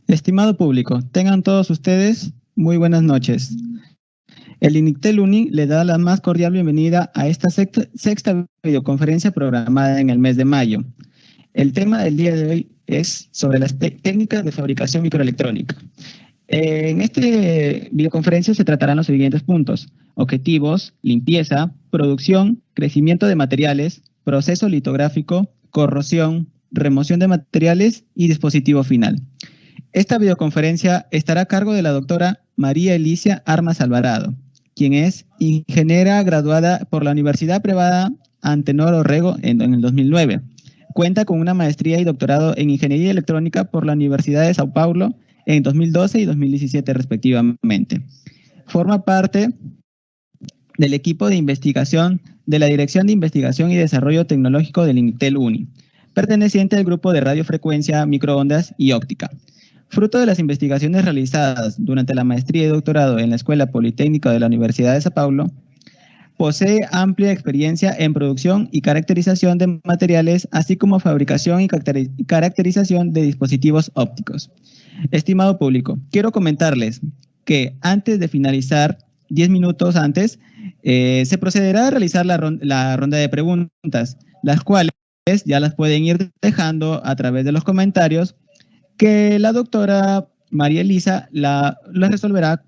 Estimado público, tengan todos ustedes muy buenas noches. El INICTEL UNI le da la más cordial bienvenida a esta sexta videoconferencia programada en el mes de mayo. El tema del día de hoy es sobre las técnicas de fabricación microelectrónica. En esta videoconferencia se tratarán los siguientes puntos: objetivos, limpieza, producción, crecimiento de materiales, proceso litográfico, corrosión, remoción de materiales y dispositivo final. Esta videoconferencia estará a cargo de la doctora María Elicia Armas Alvarado, quien es ingeniera graduada por la Universidad Privada Antenor Orrego en el 2009. Cuenta con una maestría y doctorado en Ingeniería Electrónica por la Universidad de Sao Paulo en 2012 y 2017 respectivamente. Forma parte del equipo de investigación de la Dirección de Investigación y Desarrollo Tecnológico del INICTEL UNI, perteneciente al grupo de radiofrecuencia, microondas y óptica. Fruto de las investigaciones realizadas durante la maestría y doctorado en la Escuela Politécnica de la Universidad de Sao Paulo, posee amplia experiencia en producción y caracterización de materiales, así como fabricación y caracterización de dispositivos ópticos. Estimado público, quiero comentarles que antes de finalizar, 10 minutos antes, se procederá a realizar la ronda de preguntas, las cuales ya las pueden ir dejando a través de los comentarios, que la doctora María Elisa la resolverá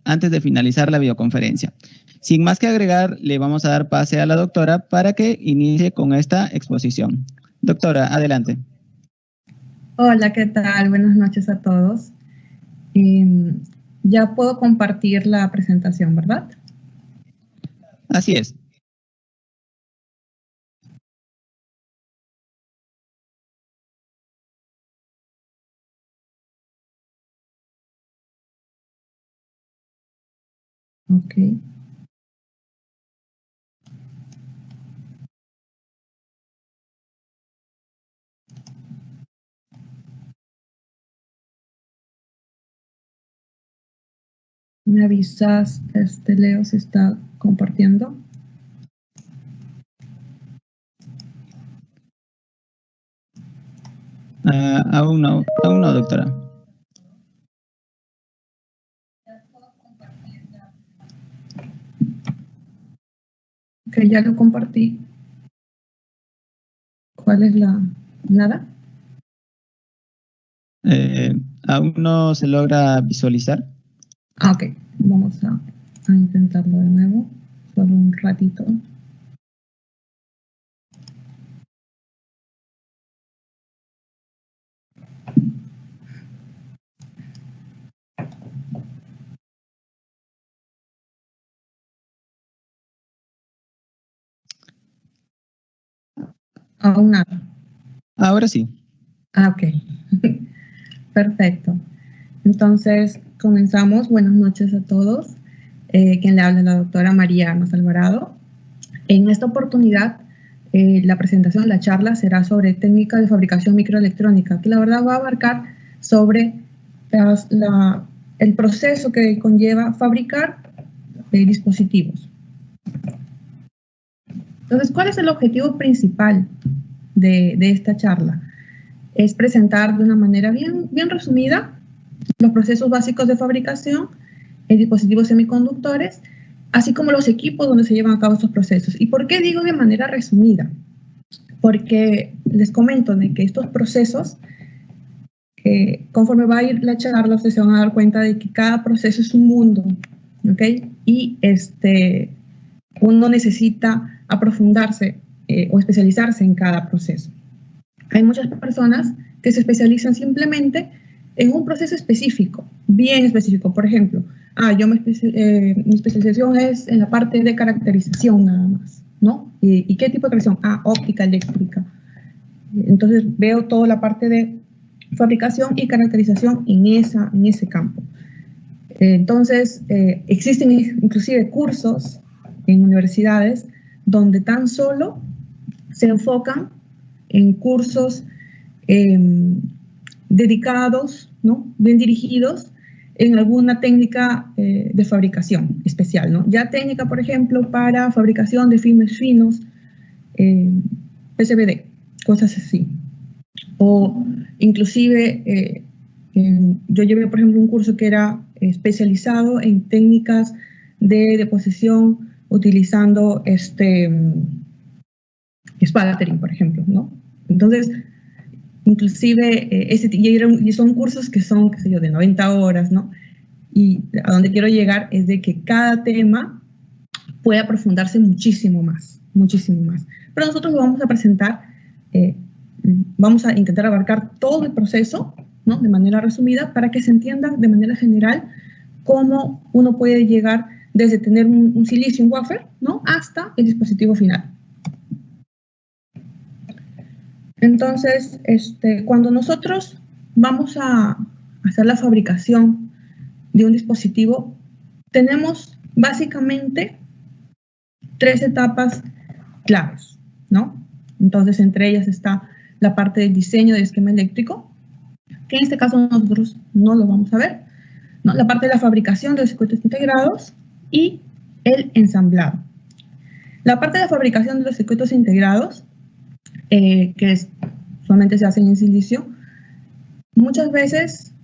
antes de finalizar la videoconferencia. Sin más que agregar, le vamos a dar pase a la doctora para que inicie con esta exposición. Doctora, adelante. Hola, ¿qué tal? Buenas noches a todos. Ya puedo compartir la presentación, ¿verdad? Así es. Ok. ¿Me avisas, Leo, se está compartiendo? Aún no, doctora. Ok, ya lo compartí. ¿Cuál es la...? ¿Nada? ¿Aún no se logra visualizar? Ok, vamos a intentarlo de nuevo, solo un ratito. Aún nada. Ahora sí. Ok, perfecto. Entonces, comenzamos. Buenas noches a todos. Quien le habla es la doctora María Armas Alvarado. En esta oportunidad, la presentación, la charla será sobre técnicas de fabricación microelectrónica, que la verdad va a abarcar sobre el proceso que conlleva fabricar dispositivos. Entonces, ¿cuál es el objetivo principal de esta charla? Es presentar de una manera bien resumida los procesos básicos de fabricación en dispositivos semiconductores, así como los equipos donde se llevan a cabo estos procesos. ¿Y por qué digo de manera resumida? Porque les comento de que estos procesos, conforme va a ir la charla, ustedes se van a dar cuenta de que cada proceso es un mundo, ¿ok? Y uno necesita aprofundarse o especializarse en cada proceso. Hay muchas personas que se especializan simplemente en un proceso específico, bien específico. Por ejemplo, mi especialización es en la parte de caracterización nada más, ¿no? ¿Y qué tipo de caracterización? Óptica, eléctrica. Entonces veo toda la parte de fabricación y caracterización en ese campo. Entonces, existen inclusive cursos en universidades donde tan solo se enfocan en cursos dedicados, ¿no? Bien dirigidos en alguna técnica de fabricación especial, ¿no? Ya técnica, por ejemplo, para fabricación de filmes finos, PCBD, cosas así. O inclusive Yo llevé, por ejemplo, un curso que era especializado en técnicas de deposición utilizando sputtering, por ejemplo, ¿no? Entonces, inclusive, y son cursos que son, qué sé yo, de 90 horas, ¿no? Y a donde quiero llegar es de que cada tema puede aprofundarse muchísimo más, muchísimo más. Pero nosotros lo vamos a presentar, vamos a intentar abarcar todo el proceso, ¿no? De manera resumida, para que se entienda de manera general cómo uno puede llegar desde tener un silicio, un wafer, ¿no? Hasta el dispositivo final. Entonces, cuando nosotros vamos a hacer la fabricación de un dispositivo, tenemos básicamente 3 etapas claves, ¿no? Entonces, entre ellas está la parte del diseño del esquema eléctrico, que en este caso nosotros no lo vamos a ver, ¿no? La parte de la fabricación de los circuitos integrados y el ensamblado. La parte de la fabricación de los circuitos integrados, que solamente se hacen en silicio, muchas veces,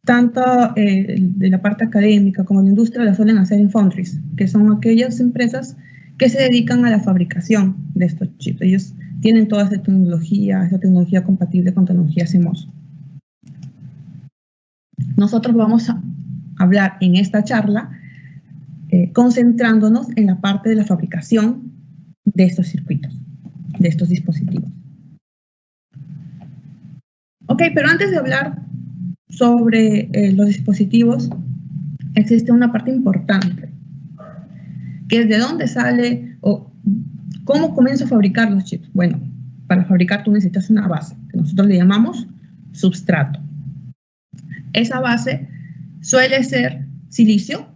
tanto de la parte académica como de la industria, la suelen hacer en foundries, que son aquellas empresas que se dedican a la fabricación de estos chips. Ellos tienen toda esa tecnología compatible con tecnología CMOS. Nosotros vamos a hablar en esta charla concentrándonos en la parte de la fabricación de estos circuitos, de estos dispositivos. Ok, pero antes de hablar sobre los dispositivos, existe una parte importante, que es de dónde sale o cómo comienzo a fabricar los chips. Bueno, para fabricar tú necesitas una base, que nosotros le llamamos substrato. Esa base suele ser silicio,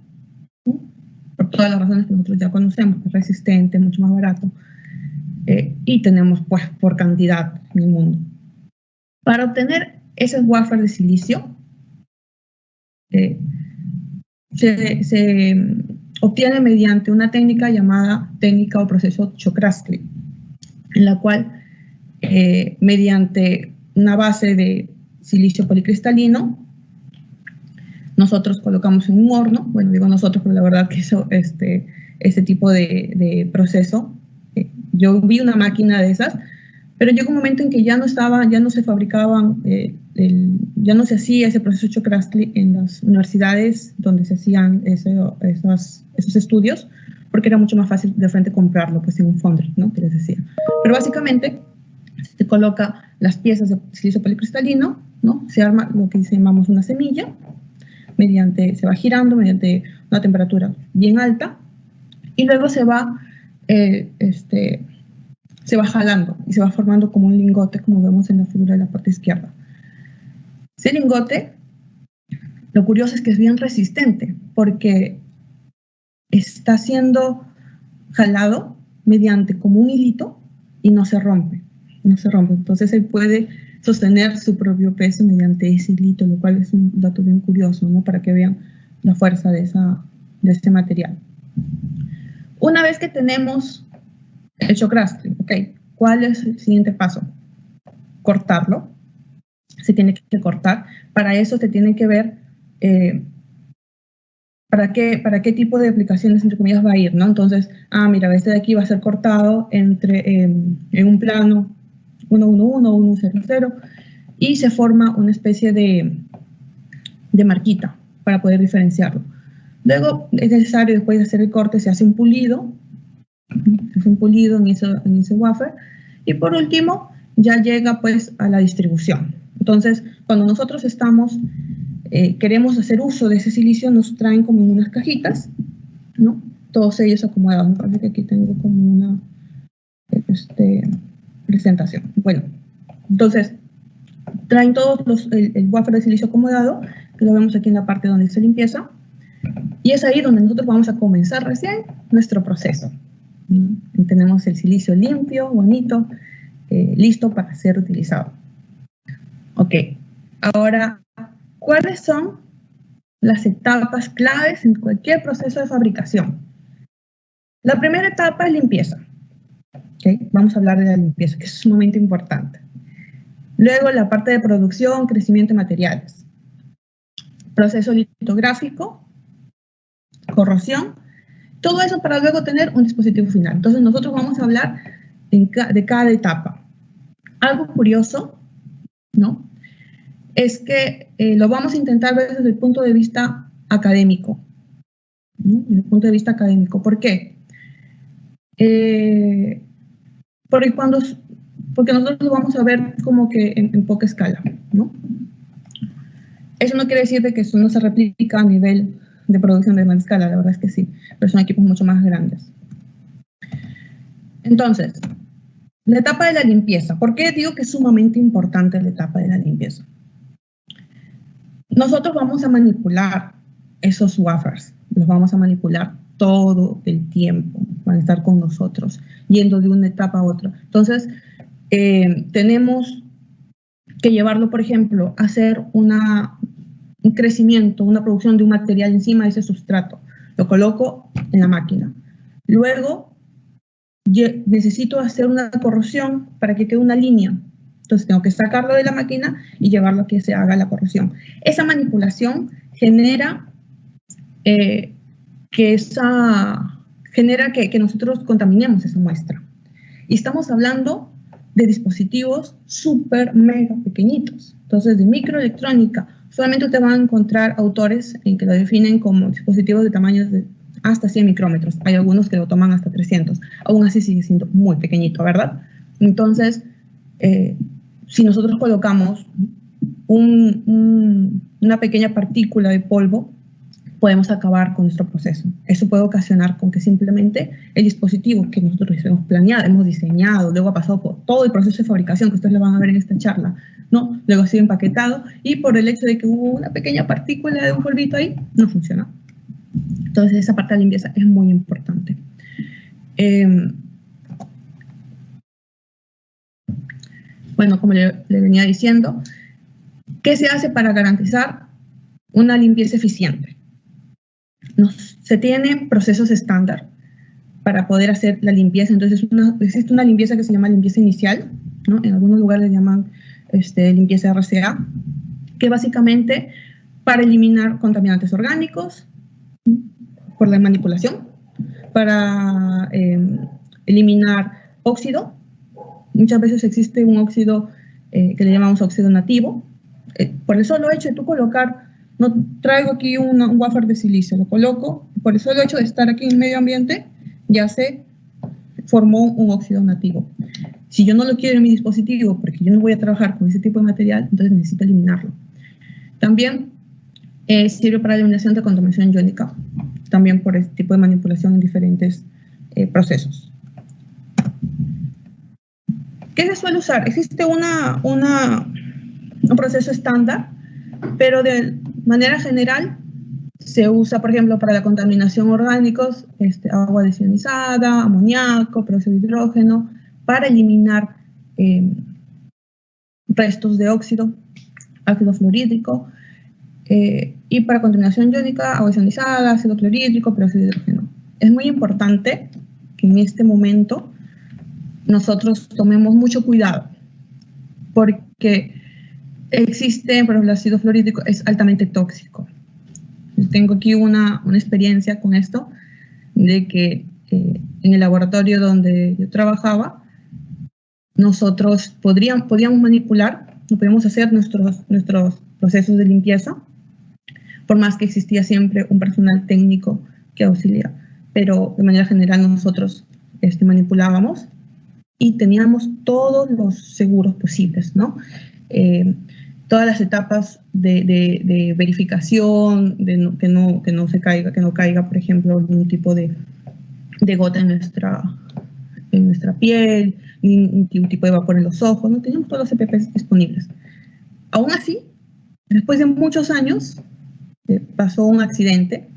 ¿no? Por todas las razones que nosotros ya conocemos, es resistente, mucho más barato, y tenemos pues por cantidad en el mundo. Para obtener ese wafer de silicio, se obtiene mediante una técnica llamada técnica o proceso Czochralski, en la cual mediante una base de silicio policristalino nosotros colocamos en un horno, bueno, digo nosotros, pero la verdad que eso, este tipo de proceso, yo vi una máquina de esas, pero llegó un momento en que ya no se fabricaban, ya no se hacía ese proceso Czochralski en las universidades donde se hacían esos estudios, porque era mucho más fácil de frente comprarlo, pues en un foundry, ¿no? Que les decía. Pero básicamente se coloca las piezas de silicio policristalino, ¿no? Se arma lo que llamamos una semilla, se va girando mediante una temperatura bien alta, y luego se va jalando y se va formando como un lingote, como vemos en la figura de la parte izquierda. Ese lingote, lo curioso es que es bien resistente, porque está siendo jalado mediante como un hilito y no se rompe. Entonces él puede sostener su propio peso mediante ese hilito, lo cual es un dato bien curioso, ¿no? Para que vean la fuerza de este material. Una vez que tenemos el Czochralski, ¿okay? ¿Cuál es el siguiente paso? Cortarlo. Se tiene que cortar. Para eso se tiene que ver para qué tipo de aplicaciones, entre comillas, va a ir, ¿no? Entonces, mira, este de aquí va a ser cortado en un plano 111 o 100, y se forma una especie de marquita para poder diferenciarlo. Luego es necesario, después de hacer el corte, se hace un pulido en ese wafer, y por último ya llega pues a la distribución. Entonces, cuando nosotros queremos hacer uso de ese silicio, nos traen como en unas cajitas, ¿no? Todos ellos acomodados. Me parece que aquí tengo como una presentación. Bueno, entonces traen todos el wafer de silicio acomodado, que lo vemos aquí en la parte donde dice limpieza, y es ahí donde nosotros vamos a comenzar recién nuestro proceso. Tenemos el silicio limpio, bonito, listo para ser utilizado. Ok, ahora, ¿cuáles son las etapas claves en cualquier proceso de fabricación? La primera etapa es limpieza. Okay, vamos a hablar de la limpieza, que es sumamente importante. Luego la parte de producción, crecimiento de materiales. proceso litográfico, corrosión, todo eso para luego tener un dispositivo final. Entonces nosotros vamos a hablar de cada etapa. Algo curioso, ¿no?, es que lo vamos a intentar ver desde el punto de vista académico, ¿no? Desde el punto de vista académico. ¿Por qué? Porque nosotros lo vamos a ver como que en poca escala, ¿no? Eso no quiere decir de que eso no se replica a nivel de producción de gran escala, la verdad es que sí, pero son equipos mucho más grandes. Entonces, la etapa de la limpieza. ¿Por qué digo que es sumamente importante la etapa de la limpieza? Nosotros vamos a manipular esos wafers, los vamos a manipular todo el tiempo, van a estar con nosotros, yendo de una etapa a otra. Entonces, tenemos que llevarlo, por ejemplo, a hacer un crecimiento, una producción de un material encima de ese sustrato. Lo coloco en la máquina. Luego, necesito hacer una corrosión para que quede una línea. Entonces tengo que sacarlo de la máquina y llevarlo a que se haga la corrosión. Esa manipulación genera que nosotros contaminemos esa muestra. Y estamos hablando de dispositivos súper mega pequeñitos. Entonces, de microelectrónica, solamente te van a encontrar autores en que lo definen como dispositivos de tamaños de hasta 100 micrómetros. Hay algunos que lo toman hasta 300. Aún así sigue siendo muy pequeñito, ¿verdad? Entonces, si nosotros colocamos una pequeña partícula de polvo, podemos acabar con nuestro proceso. Eso puede ocasionar con que simplemente el dispositivo que nosotros hemos planeado, hemos diseñado, luego ha pasado por todo el proceso de fabricación que ustedes lo van a ver en esta charla, ¿no? Luego ha sido empaquetado y por el hecho de que hubo una pequeña partícula de un polvito ahí, no funciona. Entonces esa parte de la limpieza es muy importante. Bueno, como le venía diciendo, ¿qué se hace para garantizar una limpieza eficiente? Se tienen procesos estándar para poder hacer la limpieza. Entonces existe una limpieza que se llama limpieza inicial, ¿no? En algunos lugares le llaman limpieza RCA, que básicamente para eliminar contaminantes orgánicos por la manipulación, para eliminar óxido. Muchas veces existe un óxido que le llamamos óxido nativo. Por el solo hecho de tú colocar, no traigo aquí un wafer de silicio, lo coloco, por el solo hecho de estar aquí en medio ambiente, ya se formó un óxido nativo. Si yo no lo quiero en mi dispositivo, porque yo no voy a trabajar con ese tipo de material, entonces necesito eliminarlo. También sirve para la eliminación de contaminación iónica, también por este tipo de manipulación en diferentes procesos. ¿Qué se suele usar? Existe un proceso estándar, pero de manera general se usa, por ejemplo, para la contaminación orgánicos, agua desionizada, amoníaco, peróxido de hidrógeno, para eliminar restos de óxido, ácido fluorhídrico, y para contaminación iónica, agua desionizada, ácido clorhídrico, peróxido de hidrógeno. Es muy importante que en este momento nosotros tomemos mucho cuidado, porque existe, por ejemplo, el ácido fluorhídrico es altamente tóxico. Yo tengo aquí una experiencia con esto, de que en el laboratorio donde yo trabajaba, nosotros podíamos manipular, no podíamos hacer nuestros procesos de limpieza, por más que existía siempre un personal técnico que auxilia, pero de manera general nosotros manipulábamos y teníamos todos los seguros posibles, ¿no? Todas las etapas de verificación, que no caiga, por ejemplo, algún tipo de gota en nuestra piel, ningún tipo de vapor en los ojos, no teníamos todos los EPPs disponibles. Aún así, después de muchos años, pasó un accidente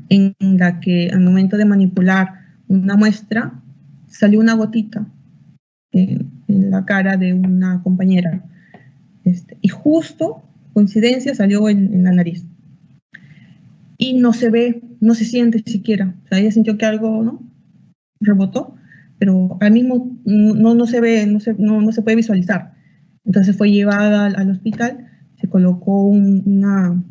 en la que al momento de manipular una muestra, salió una gotita en la cara de una compañera. Y justo, coincidencia, salió en la nariz. Y no se ve, no se siente siquiera. O sea, ella sintió que algo, ¿no?, rebotó, pero al mismo no se ve, no se puede visualizar. Entonces fue llevada al hospital, se colocó una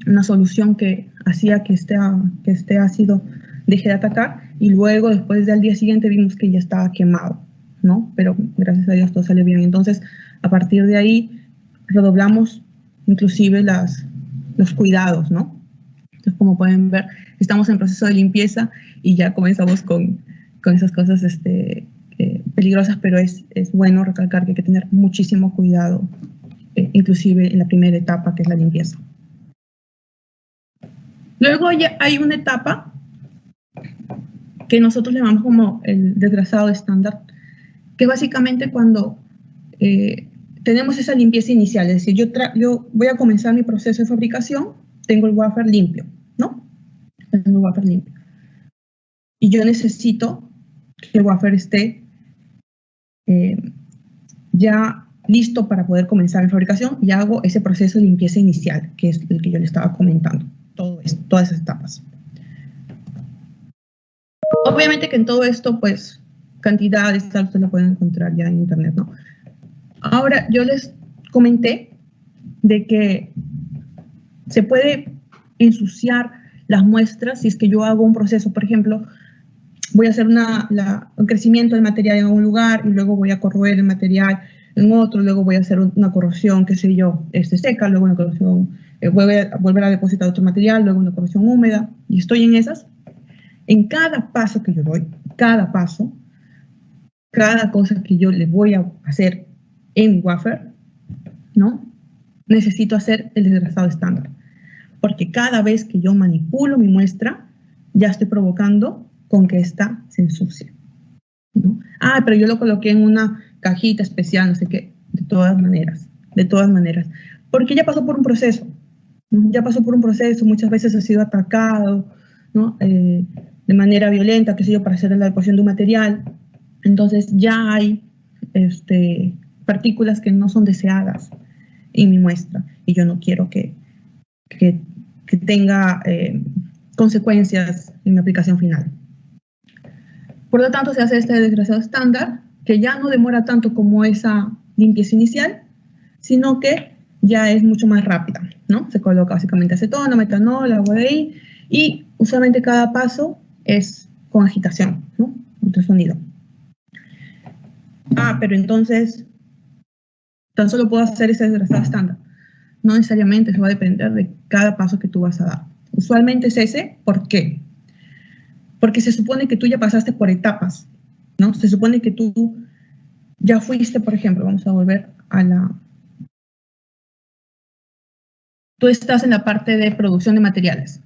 una solución que hacía que este ácido deje de atacar, y luego después del día siguiente vimos que ya estaba quemado, ¿no? Pero gracias a Dios todo salió bien. Entonces, a partir de ahí, redoblamos inclusive los cuidados, ¿no? Entonces, como pueden ver, estamos en proceso de limpieza y ya comenzamos con esas cosas peligrosas, pero es bueno recalcar que hay que tener muchísimo cuidado, inclusive en la primera etapa, que es la limpieza. Luego ya hay una etapa que nosotros le llamamos como el desgrasado estándar, que básicamente cuando tenemos esa limpieza inicial, es decir, yo voy a comenzar mi proceso de fabricación, tengo el wafer limpio, ¿no? Tengo el wafer limpio. Y yo necesito que el wafer esté ya listo para poder comenzar mi fabricación, y hago ese proceso de limpieza inicial, que es el que yo le estaba comentando, todas esas etapas. Obviamente que en todo esto, pues, cantidades, tal, ustedes lo pueden encontrar ya en internet, ¿no? Ahora, yo les comenté de que se puede ensuciar las muestras si es que yo hago un proceso, por ejemplo, voy a hacer un crecimiento del material en un lugar y luego voy a corroer el material en otro, luego voy a hacer una corrosión, qué sé yo, seca, luego una corrosión, volver a depositar otro material, luego una corrosión húmeda, y estoy en esas. En cada paso que yo doy, cada paso, cada cosa que yo le voy a hacer en mi wafer, ¿no? Necesito hacer el desgrasado estándar, porque cada vez que yo manipulo mi muestra, ya estoy provocando con que esta se ensucie, ¿no? Ah, pero yo lo coloqué en una cajita especial, no sé qué, de todas maneras, porque ya pasó por un proceso, ¿no? Ya pasó por un proceso, muchas veces ha sido atacado, ¿no? De manera violenta, qué sé yo, para hacer la deposición de un material. Entonces ya hay partículas que no son deseadas en mi muestra, y yo no quiero que tenga consecuencias en mi aplicación final. Por lo tanto, se hace este desgrasado estándar, que ya no demora tanto como esa limpieza inicial, sino que ya es mucho más rápida, ¿no? Se coloca básicamente acetona, metanol, agua de ahí, y usualmente cada paso es con agitación, ¿no? Ultrasonido. Ah, pero entonces, tan solo puedo hacer ese desgrasado estándar. No necesariamente, eso va a depender de cada paso que tú vas a dar. Usualmente es ese, ¿por qué? Porque se supone que tú ya pasaste por etapas, ¿no? Se supone que tú ya fuiste, por ejemplo, vamos a volver a tú estás en la parte de producción de materiales.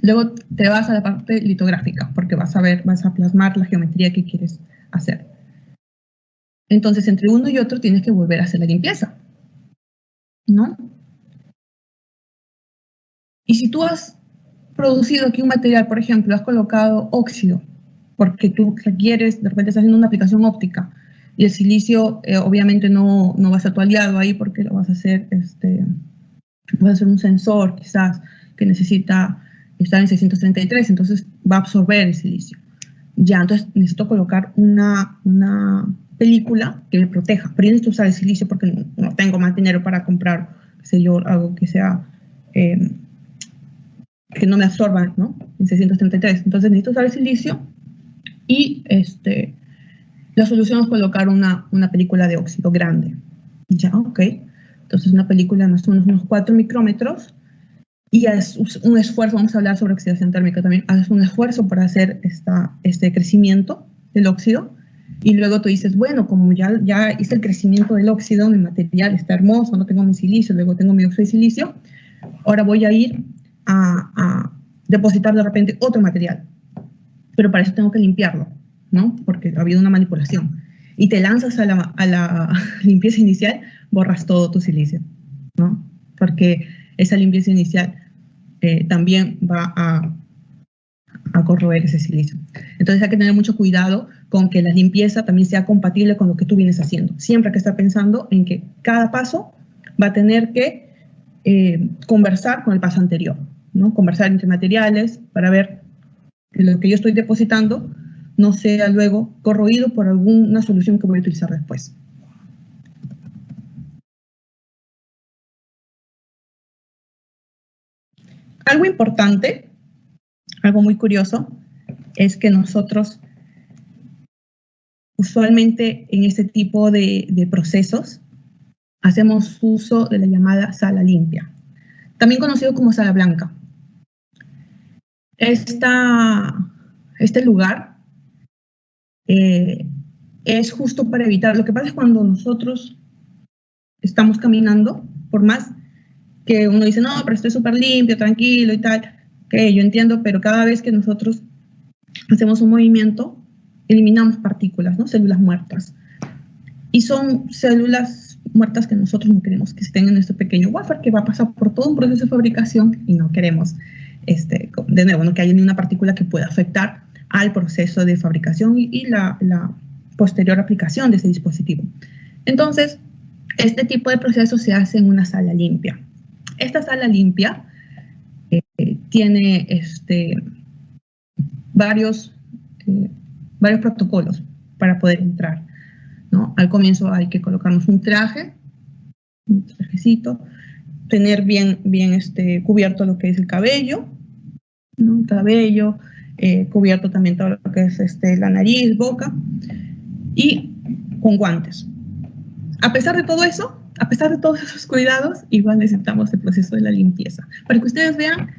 Luego te vas a la parte litográfica, porque vas a plasmar la geometría que quieres hacer. Entonces, entre uno y otro tienes que volver a hacer la limpieza, ¿no? Y si tú has producido aquí un material, por ejemplo, has colocado óxido, porque tú requieres, de repente estás haciendo una aplicación óptica, y el silicio obviamente no va a ser tu aliado ahí, porque lo vas a hacer, vas a hacer un sensor quizás que necesita estar en 633, entonces va a absorber el silicio. Ya, entonces necesito colocar una película que me proteja, pero yo necesito usar el silicio porque no tengo más dinero para comprar, qué sé yo, algo que sea que no me absorba, ¿no? En 633. Entonces necesito usar el silicio, y la solución es colocar una película de óxido grande. Ya, ok. Entonces una película de más o menos unos 4 micrómetros, y es un esfuerzo, vamos a hablar sobre oxidación térmica también, haces un esfuerzo para hacer este crecimiento del óxido, y luego tú dices, bueno, como ya hice el crecimiento del óxido, mi material está hermoso, no tengo mi silicio, luego tengo mi óxido de silicio, ahora voy a ir a depositar de repente otro material, pero para eso tengo que limpiarlo, ¿no? Porque ha habido una manipulación, y te lanzas a la limpieza inicial, borras todo tu silicio, ¿no? Porque esa limpieza inicial también va a corroer ese silicio. Entonces hay que tener mucho cuidado con que la limpieza también sea compatible con lo que tú vienes haciendo. Siempre hay que estar pensando en que cada paso va a tener que conversar con el paso anterior, ¿no? Conversar entre materiales para ver que lo que yo estoy depositando no sea luego corroído por alguna solución que voy a utilizar después. Algo importante, algo muy curioso, es que nosotros usualmente en este tipo de procesos hacemos uso de la llamada sala limpia, también conocido como sala blanca. Este lugar es justo para evitar, lo que pasa es cuando nosotros estamos caminando, por más que uno dice, no, pero estoy súper limpio, tranquilo y tal, que yo entiendo, pero cada vez que nosotros hacemos un movimiento, eliminamos partículas, ¿no? Células muertas. Y son células muertas que nosotros no queremos que estén en este pequeño wafer que va a pasar por todo un proceso de fabricación y no queremos, de nuevo, no que haya ni una partícula que pueda afectar al proceso de fabricación y la posterior aplicación de ese dispositivo. Entonces, este tipo de proceso se hace en una sala limpia. Esta sala limpia tiene varios protocolos para poder entrar, ¿no? Al comienzo hay que colocarnos un trajecito, tener bien cubierto lo que es el cabello, ¿no? El cabello, cubierto también todo lo que es la nariz, boca, y con guantes. A pesar de todo eso, a pesar de todos esos cuidados, igual necesitamos el proceso de la limpieza, para que ustedes vean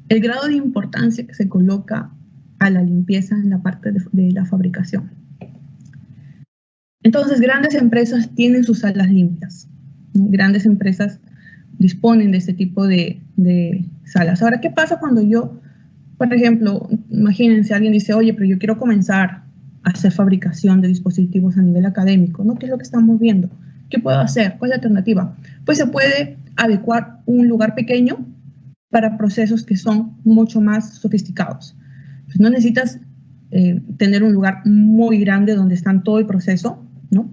el grado de importancia que se coloca a la limpieza en la parte de la fabricación. Entonces, grandes empresas tienen sus salas limpias, ¿no? Grandes empresas disponen de este tipo de salas. Ahora, ¿qué pasa cuando yo, por ejemplo, imagínense, alguien dice, oye, pero yo quiero comenzar a hacer fabricación de dispositivos a nivel académico, ¿no? ¿Qué es lo que estamos viendo? ¿Qué puedo hacer? ¿Cuál es la alternativa? Pues se puede adecuar un lugar pequeño para procesos que son mucho más sofisticados. Pues no necesitas tener un lugar muy grande donde están todo el proceso, ¿no?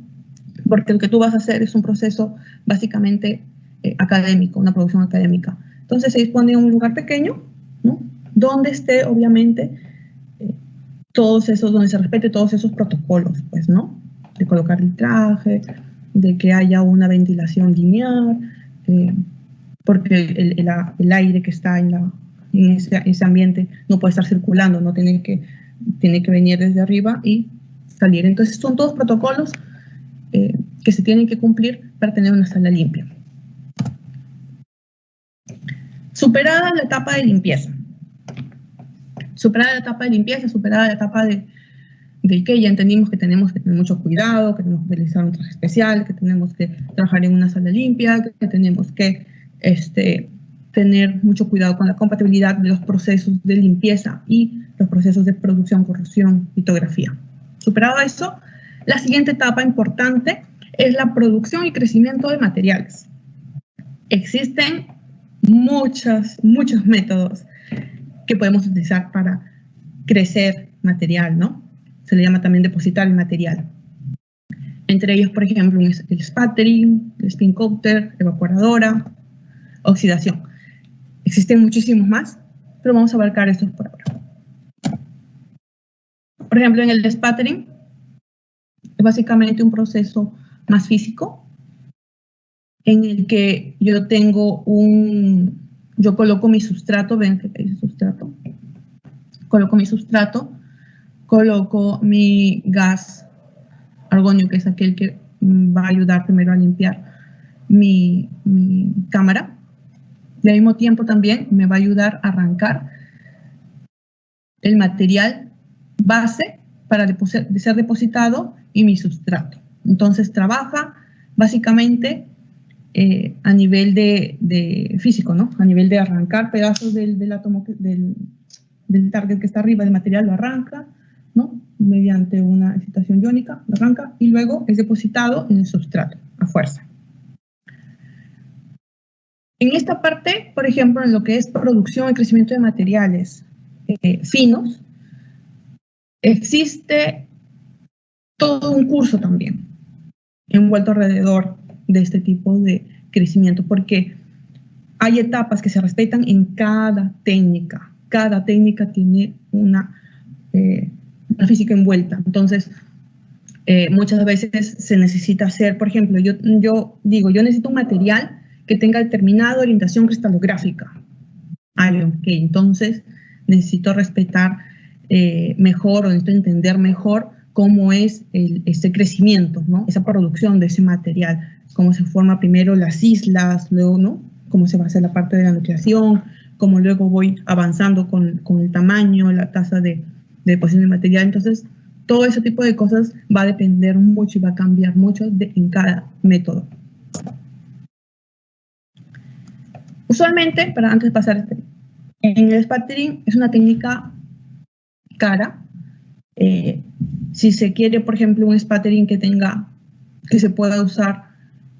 Porque lo que tú vas a hacer es un proceso básicamente académico, una producción académica. Entonces se dispone de un lugar pequeño, ¿no? Donde esté, obviamente, donde se respete todos esos protocolos, pues, ¿no? De colocar el traje, de que haya una ventilación lineal, porque el aire que está en ese ambiente no puede estar circulando, no tiene que venir desde arriba y salir. Entonces son todos protocolos que se tienen que cumplir para tener una sala limpia. Superada la etapa de limpieza. Superada la etapa de que ya entendimos que tenemos que tener mucho cuidado, que tenemos que utilizar un traje especial, que tenemos que trabajar en una sala limpia, que tenemos que tener mucho cuidado con la compatibilidad de los procesos de limpieza y los procesos de producción, corrosión, litografía. Superado eso, la siguiente etapa importante es la producción y crecimiento de materiales. Existen muchos métodos que podemos utilizar para crecer material, ¿no? Se le llama también depositar el material. Entre ellos, por ejemplo, el spattering, el spin coater, evaporadora, oxidación. Existen muchísimos más, pero vamos a abarcar estos por ahora. Por ejemplo, en el spattering, es básicamente un proceso más físico, en el que yo coloco mi sustrato, ven que hay sustrato, coloco mi sustrato, coloco mi gas argonio, que es aquel que va a ayudar primero a limpiar mi cámara, y al mismo tiempo también me va a ayudar a arrancar el material base para ser depositado y mi sustrato. Entonces trabaja básicamente a nivel de físico, ¿no? A nivel de arrancar pedazos del átomo, del target que está arriba del material, lo arranca, ¿no? Mediante una excitación iónica, lo arranca y luego es depositado en el sustrato a fuerza. En esta parte, por ejemplo, en lo que es producción y crecimiento de materiales finos, existe todo un curso también envuelto alrededor de este tipo de crecimiento, porque hay etapas que se respetan en cada técnica. Cada técnica tiene una física envuelta. Entonces, muchas veces se necesita hacer, por ejemplo, yo necesito un material que tenga determinada orientación cristalográfica. ok, entonces necesito respetar mejor o necesito entender mejor cómo es ese crecimiento, ¿no? Esa producción de ese material, cómo se forman primero las islas, luego, ¿no? Cómo se va a hacer la parte de la nucleación, cómo luego voy avanzando con el tamaño, la tasa de deposición del material. Entonces, todo ese tipo de cosas va a depender mucho y va a cambiar mucho en cada método. Usualmente, antes de pasar, en el spattering es una técnica cara. Si se quiere, por ejemplo, un spattering que se pueda usar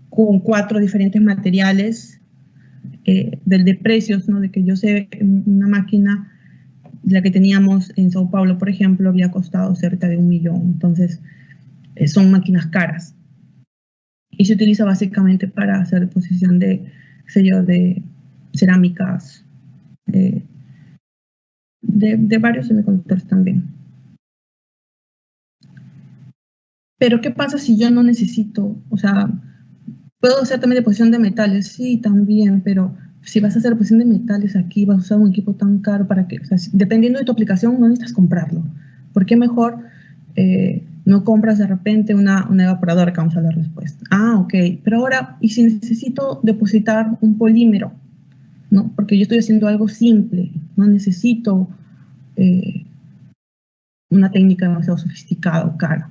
con 4 diferentes materiales, de precios, ¿no? De que yo sé, una máquina, la que teníamos en Sao Paulo, por ejemplo, había costado cerca de $1 millón. Entonces, son máquinas caras. Y se utiliza básicamente para hacer deposición de cerámicas, de varios semiconductores también. Pero, ¿qué pasa si yo no necesito? O sea, ¿puedo hacer también deposición de metales? Sí, también, pero si vas a hacer deposición de metales aquí, vas a usar un equipo tan caro para que, o sea, dependiendo de tu aplicación, no necesitas comprarlo. ¿Por qué mejor no compras de repente una evaporadora? Que vamos a la respuesta. Ok, pero ahora, ¿y si necesito depositar un polímero? ¿No? Porque yo estoy haciendo algo simple, no necesito una técnica demasiado sofisticada o cara.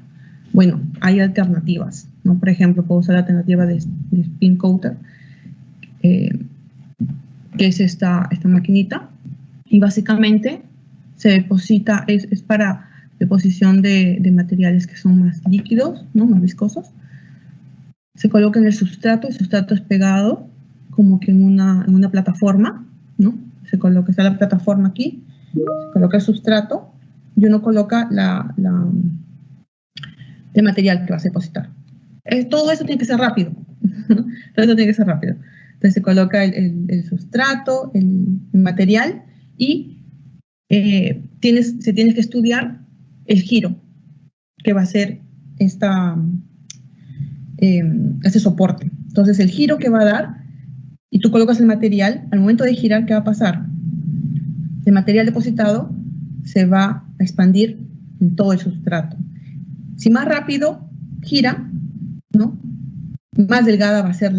Bueno, hay alternativas, ¿no? Por ejemplo, puedo usar la alternativa de spin coater, que es esta maquinita, y básicamente se deposita, es para deposición de materiales que son más líquidos, ¿no? Más viscosos. Se coloca en el sustrato es pegado como que en una plataforma, ¿no? Está la plataforma aquí, se coloca el sustrato y uno coloca el material que vas a depositar. Todo eso tiene que ser rápido. Todo eso tiene que ser rápido. Entonces se coloca el sustrato, el material, y se tiene que estudiar el giro que va a hacer este soporte. Entonces el giro que va a dar, y tú colocas el material, al momento de girar, ¿qué va a pasar? El material depositado se va a expandir en todo el sustrato. Si más rápido gira, ¿no? Más delgada va a ser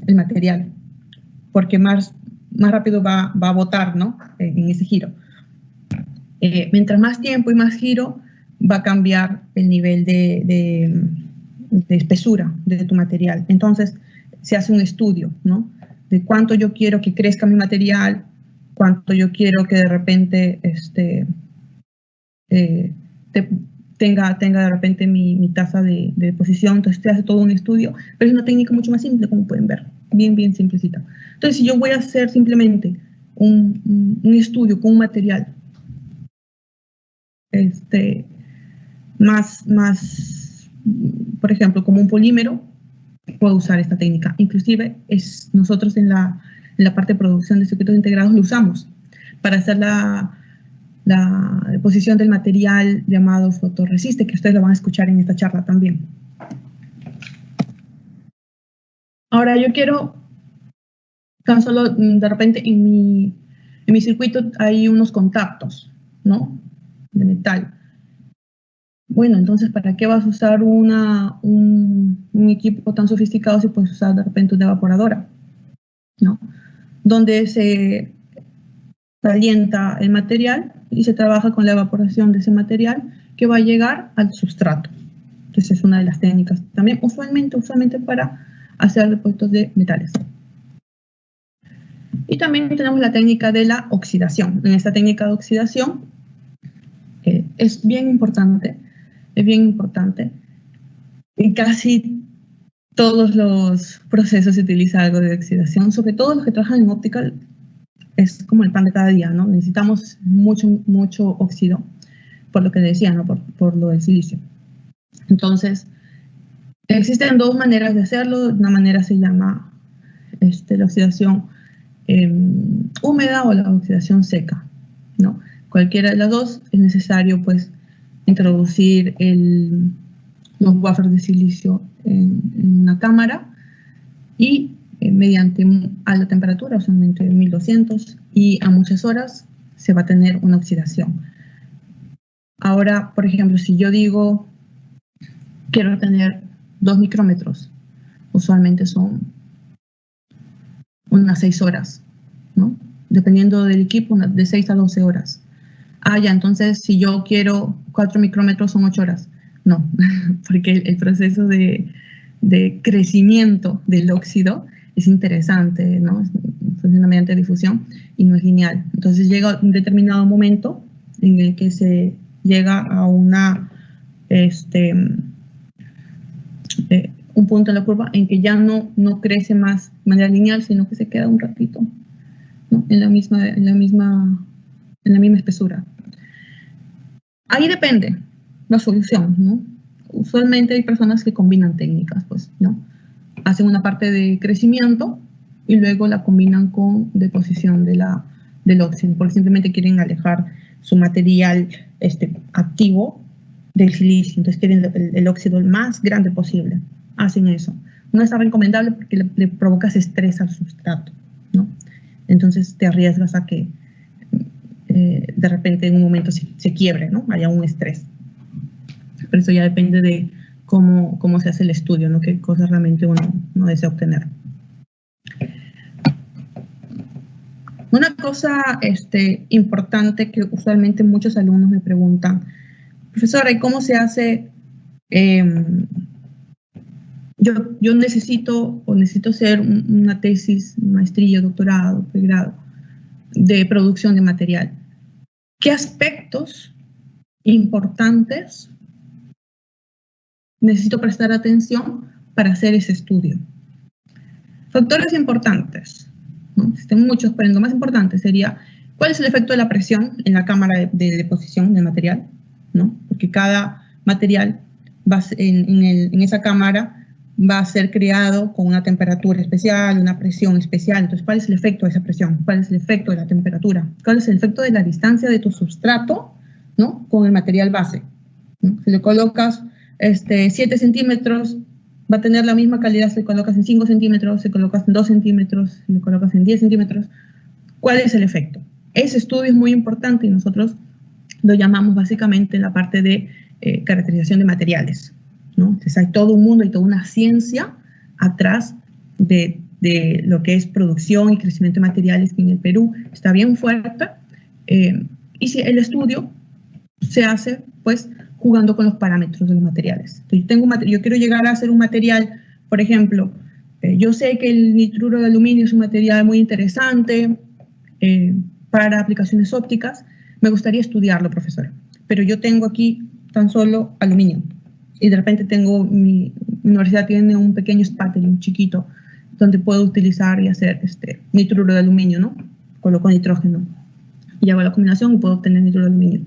el material, porque más rápido va a botar, ¿no? En ese giro. Mientras más tiempo y más giro, va a cambiar el nivel de espesura de tu material. Entonces, se hace un estudio, ¿no? De cuánto yo quiero que crezca mi material, cuánto yo quiero que de repente tenga de repente mi tasa de deposición. Entonces se hace todo un estudio, pero es una técnica mucho más simple, como pueden ver, bien simplecita. Entonces, si yo voy a hacer simplemente un estudio con un material más, por ejemplo, como un polímero, puedo usar esta técnica. Inclusive, nosotros en la parte de producción de circuitos integrados lo usamos para hacer la deposición del material llamado fotorresiste, que ustedes lo van a escuchar en esta charla también. Ahora, yo quiero, tan solo, de repente, en mi circuito hay unos contactos, ¿no? De metal. Bueno, entonces, ¿para qué vas a usar un equipo tan sofisticado si puedes usar de repente una evaporadora, ¿no? Donde se calienta el material y se trabaja con la evaporación de ese material que va a llegar al sustrato. Entonces, es una de las técnicas también, usualmente para hacer depósitos de metales. Y también tenemos la técnica de la oxidación. En esta técnica de oxidación es bien importante. En casi todos los procesos se utiliza algo de oxidación, sobre todo los que trabajan en óptica. Es como el pan de cada día, ¿no? Necesitamos mucho óxido, por lo que decía, ¿no? Por lo del silicio. Entonces, existen 2 maneras de hacerlo. Una manera se llama la oxidación húmeda o la oxidación seca, ¿no? Cualquiera de las 2 es necesario, pues, introducir los wafers de silicio en una cámara y mediante alta temperatura, usualmente 1200, y a muchas horas se va a tener una oxidación. Ahora, por ejemplo, si yo digo, quiero tener 2 micrómetros, usualmente son unas 6 horas, ¿no? Dependiendo del equipo, de 6 a 12 horas. Ya, entonces si yo quiero 4 micrómetros son 8 horas. No, porque el proceso de crecimiento del óxido es interesante, ¿no? Funciona mediante difusión y no es lineal. Entonces llega un determinado momento en el que se llega a una, un punto en la curva en que ya no crece más de manera lineal, sino que se queda un ratito, ¿no? en la misma espesura. Ahí depende la solución, ¿no? Usualmente hay personas que combinan técnicas, pues, ¿no? Hacen una parte de crecimiento y luego la combinan con deposición del óxido, porque simplemente quieren alejar su material activo del silicio, entonces quieren el óxido el más grande posible. Hacen eso. No es recomendable porque le provocas estrés al sustrato, ¿no? Entonces te arriesgas a que de repente en un momento se quiebre, ¿no? Haya un estrés. Pero eso ya depende de cómo se hace el estudio, ¿no? Qué cosas realmente uno desea obtener. Una cosa importante que usualmente muchos alumnos me preguntan, profesora, ¿y cómo se hace? Yo necesito hacer una tesis, maestría, doctorado, pregrado de producción de material. ¿Qué aspectos importantes necesito prestar atención para hacer ese estudio? Factores importantes, ¿no? Existen muchos, pero lo más importante sería, ¿cuál es el efecto de la presión en la cámara de deposición del material? ¿No? Porque cada material en esa cámara va a ser creado con una temperatura especial, una presión especial. Entonces, ¿cuál es el efecto de esa presión? ¿Cuál es el efecto de la temperatura? ¿Cuál es el efecto de la distancia de tu sustrato, ¿no? Con el material base, ¿no? Si le colocas 7 centímetros, va a tener la misma calidad si le colocas en 5 centímetros, si le colocas en 2 centímetros, si le colocas en 10 centímetros. ¿Cuál es el efecto? Ese estudio es muy importante y nosotros lo llamamos básicamente la parte de caracterización de materiales, ¿no? Entonces hay todo un mundo y toda una ciencia atrás de lo que es producción y crecimiento de materiales que en el Perú está bien fuerte. Y si el estudio se hace, pues, jugando con los parámetros de los materiales. Entonces, yo quiero llegar a hacer un material, por ejemplo, yo sé que el nitruro de aluminio es un material muy interesante para aplicaciones ópticas. Me gustaría estudiarlo, profesor, pero yo tengo aquí tan solo aluminio y de repente mi universidad tiene un pequeño sputtering chiquito donde puedo utilizar y hacer nitruro de aluminio, ¿no? Coloco nitrógeno y hago la combinación y puedo obtener nitruro de aluminio.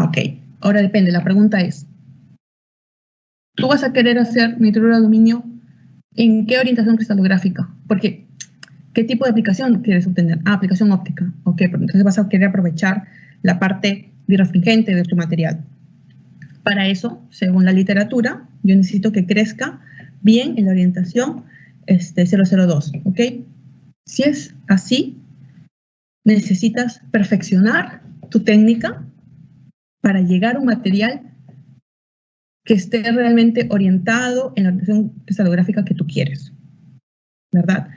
Ok. Ahora depende, la pregunta es, ¿tú vas a querer hacer nitruro de aluminio en qué orientación cristalográfica? Porque, ¿qué tipo de aplicación quieres obtener? Aplicación óptica. Ok, entonces vas a querer aprovechar la parte birrefringente de tu material. Para eso, según la literatura, yo necesito que crezca bien en la orientación 002, ¿ok? Si es así, necesitas perfeccionar tu técnica para llegar a un material que esté realmente orientado en la orientación cristalográfica que tú quieres, ¿verdad?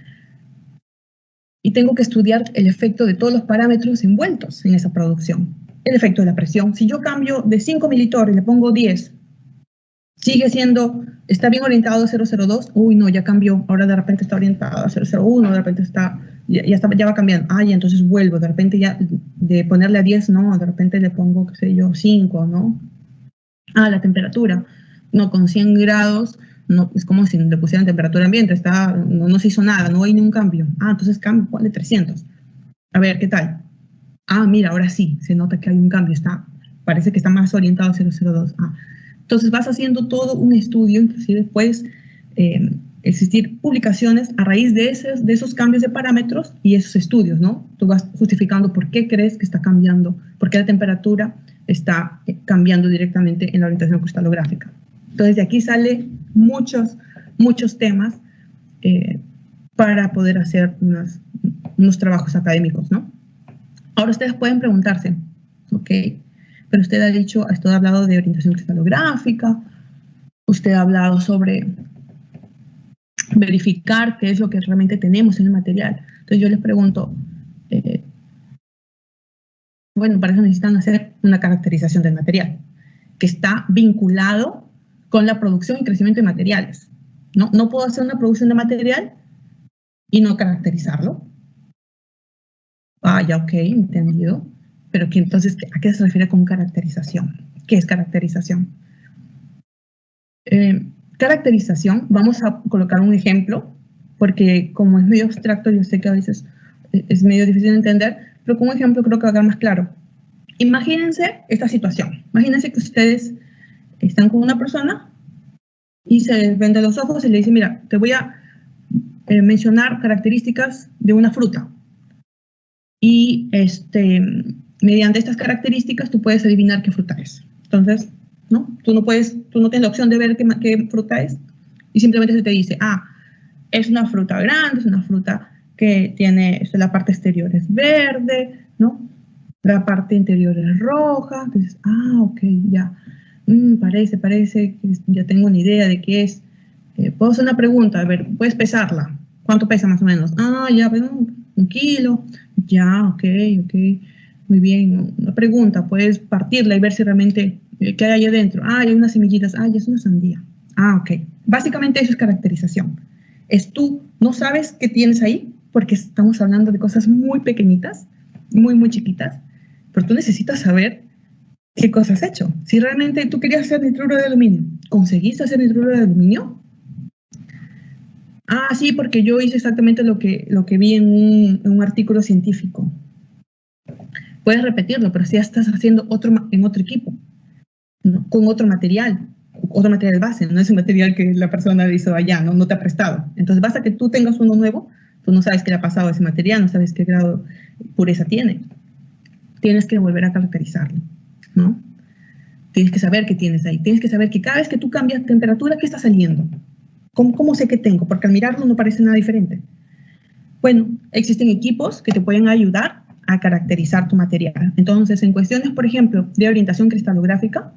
Y tengo que estudiar el efecto de todos los parámetros envueltos en esa producción. El efecto de la presión. Si yo cambio de 5 militorres y le pongo 10, está bien orientado a 002, uy, no, ya cambió, ahora de repente está orientado a 001, de repente ya va cambiando, ya entonces vuelvo, de repente ya de ponerle a 10, no, de repente le pongo, qué sé yo, 5, ¿no? La temperatura, no, con 100 grados, no, es como si le pusieran temperatura ambiente, no se hizo nada, no hay ningún cambio, entonces cambio, ponle 300, a ver, ¿qué tal? Mira, ahora sí, se nota que hay un cambio, parece que está más orientado a 002, Entonces vas haciendo todo un estudio, inclusive puedes existir publicaciones a raíz de esos cambios de parámetros y esos estudios, ¿no? Tú vas justificando por qué crees que está cambiando, por qué la temperatura está cambiando directamente en la orientación cristalográfica. Entonces de aquí salen muchos temas para poder hacer unos trabajos académicos, ¿no? Ahora ustedes pueden preguntarse, ok, pero usted ha hablado de orientación cristalográfica, usted ha hablado sobre verificar qué es lo que realmente tenemos en el material. Entonces yo les pregunto, bueno, para eso necesitan hacer una caracterización del material, que está vinculado con la producción y crecimiento de materiales. No puedo hacer una producción de material y no caracterizarlo. Ah, ya, ok, entendido. Pero entonces, ¿a qué se refiere con caracterización? ¿Qué es caracterización? Caracterización, vamos a colocar un ejemplo, porque como es medio abstracto, yo sé que a veces es medio difícil de entender, pero con un ejemplo creo que va a quedar más claro. Imagínense esta situación. Imagínense que ustedes están con una persona y se ven de los ojos y le dicen, mira, te voy a mencionar características de una fruta. Y mediante estas características tú puedes adivinar qué fruta es. Entonces, ¿no? Tú no tienes la opción de ver qué fruta es y simplemente se te dice, es una fruta grande, es una fruta que tiene, la parte exterior es verde, ¿no? La parte interior es roja. Entonces, ok, ya. Parece que ya tengo una idea de qué es. Puedo hacer una pregunta, a ver, ¿puedes pesarla? ¿Cuánto pesa más o menos? Ya, bueno, 1 kilo. Ya, ok, muy bien. Una pregunta, puedes partirla y ver si realmente, ¿qué hay ahí adentro? Hay unas semillitas. Ya es una sandía. Ok. Básicamente eso es caracterización. Tú no sabes qué tienes ahí, porque estamos hablando de cosas muy pequeñitas, muy, muy chiquitas, pero tú necesitas saber qué cosas has hecho. Si realmente tú querías hacer nitruro de aluminio, ¿conseguiste hacer nitruro de aluminio? Sí, porque yo hice exactamente lo que vi en un artículo científico. Puedes repetirlo, pero si ya estás haciendo en otro equipo, ¿no? Con otro material base, no es un material que la persona hizo allá, no te ha prestado. Entonces basta que tú tengas uno nuevo, tú no sabes qué le ha pasado a ese material, no sabes qué grado de pureza tiene. Tienes que volver a caracterizarlo, ¿no? Tienes que saber qué tienes ahí, tienes que saber que cada vez que tú cambias temperatura, ¿qué está saliendo? ¿Cómo sé qué tengo? Porque al mirarlo no parece nada diferente. Bueno, existen equipos que te pueden ayudar a caracterizar tu material. Entonces, en cuestiones, por ejemplo, de orientación cristalográfica,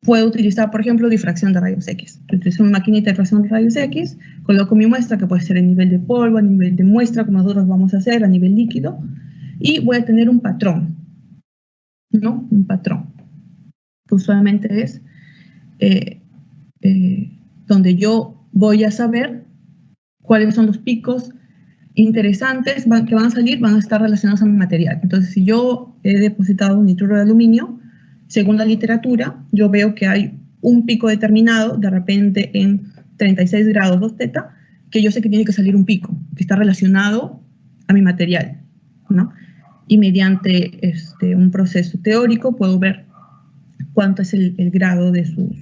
puedo utilizar, por ejemplo, difracción de rayos X. Utilizo una maquinita de difracción de rayos X, coloco mi muestra, que puede ser a nivel de polvo, a nivel de muestra, como nosotros vamos a hacer, a nivel líquido, y voy a tener un patrón, ¿no? Un patrón, que usualmente es donde yo voy a saber cuáles son los picos interesantes que van a salir, van a estar relacionados a mi material. Entonces, si yo he depositado un nitruro de aluminio, según la literatura, yo veo que hay un pico determinado, de repente en 36 grados 2 teta, que yo sé que tiene que salir un pico, que está relacionado a mi material, ¿no? Y mediante un proceso teórico puedo ver cuánto es el grado de sus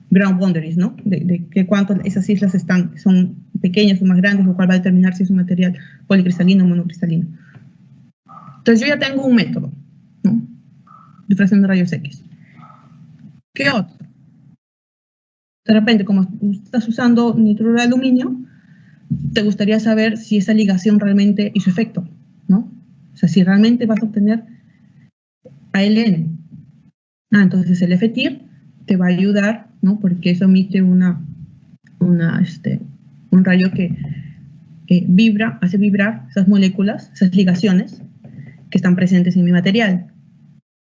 ground boundaries, ¿no? De que cuánto esas islas son pequeñas o más grandes, lo cual va a determinar si es un material policristalino o monocristalino. Entonces yo ya tengo un método, ¿no? Difracción de rayos X. ¿Qué otro? De repente, como estás usando nitruro de aluminio, te gustaría saber si esa ligación realmente hizo efecto, ¿no? O sea, si realmente vas a obtener ALN. Entonces el FTIR te va a ayudar, ¿no? Porque eso emite un rayo que hace vibrar esas moléculas, esas ligaciones que están presentes en mi material.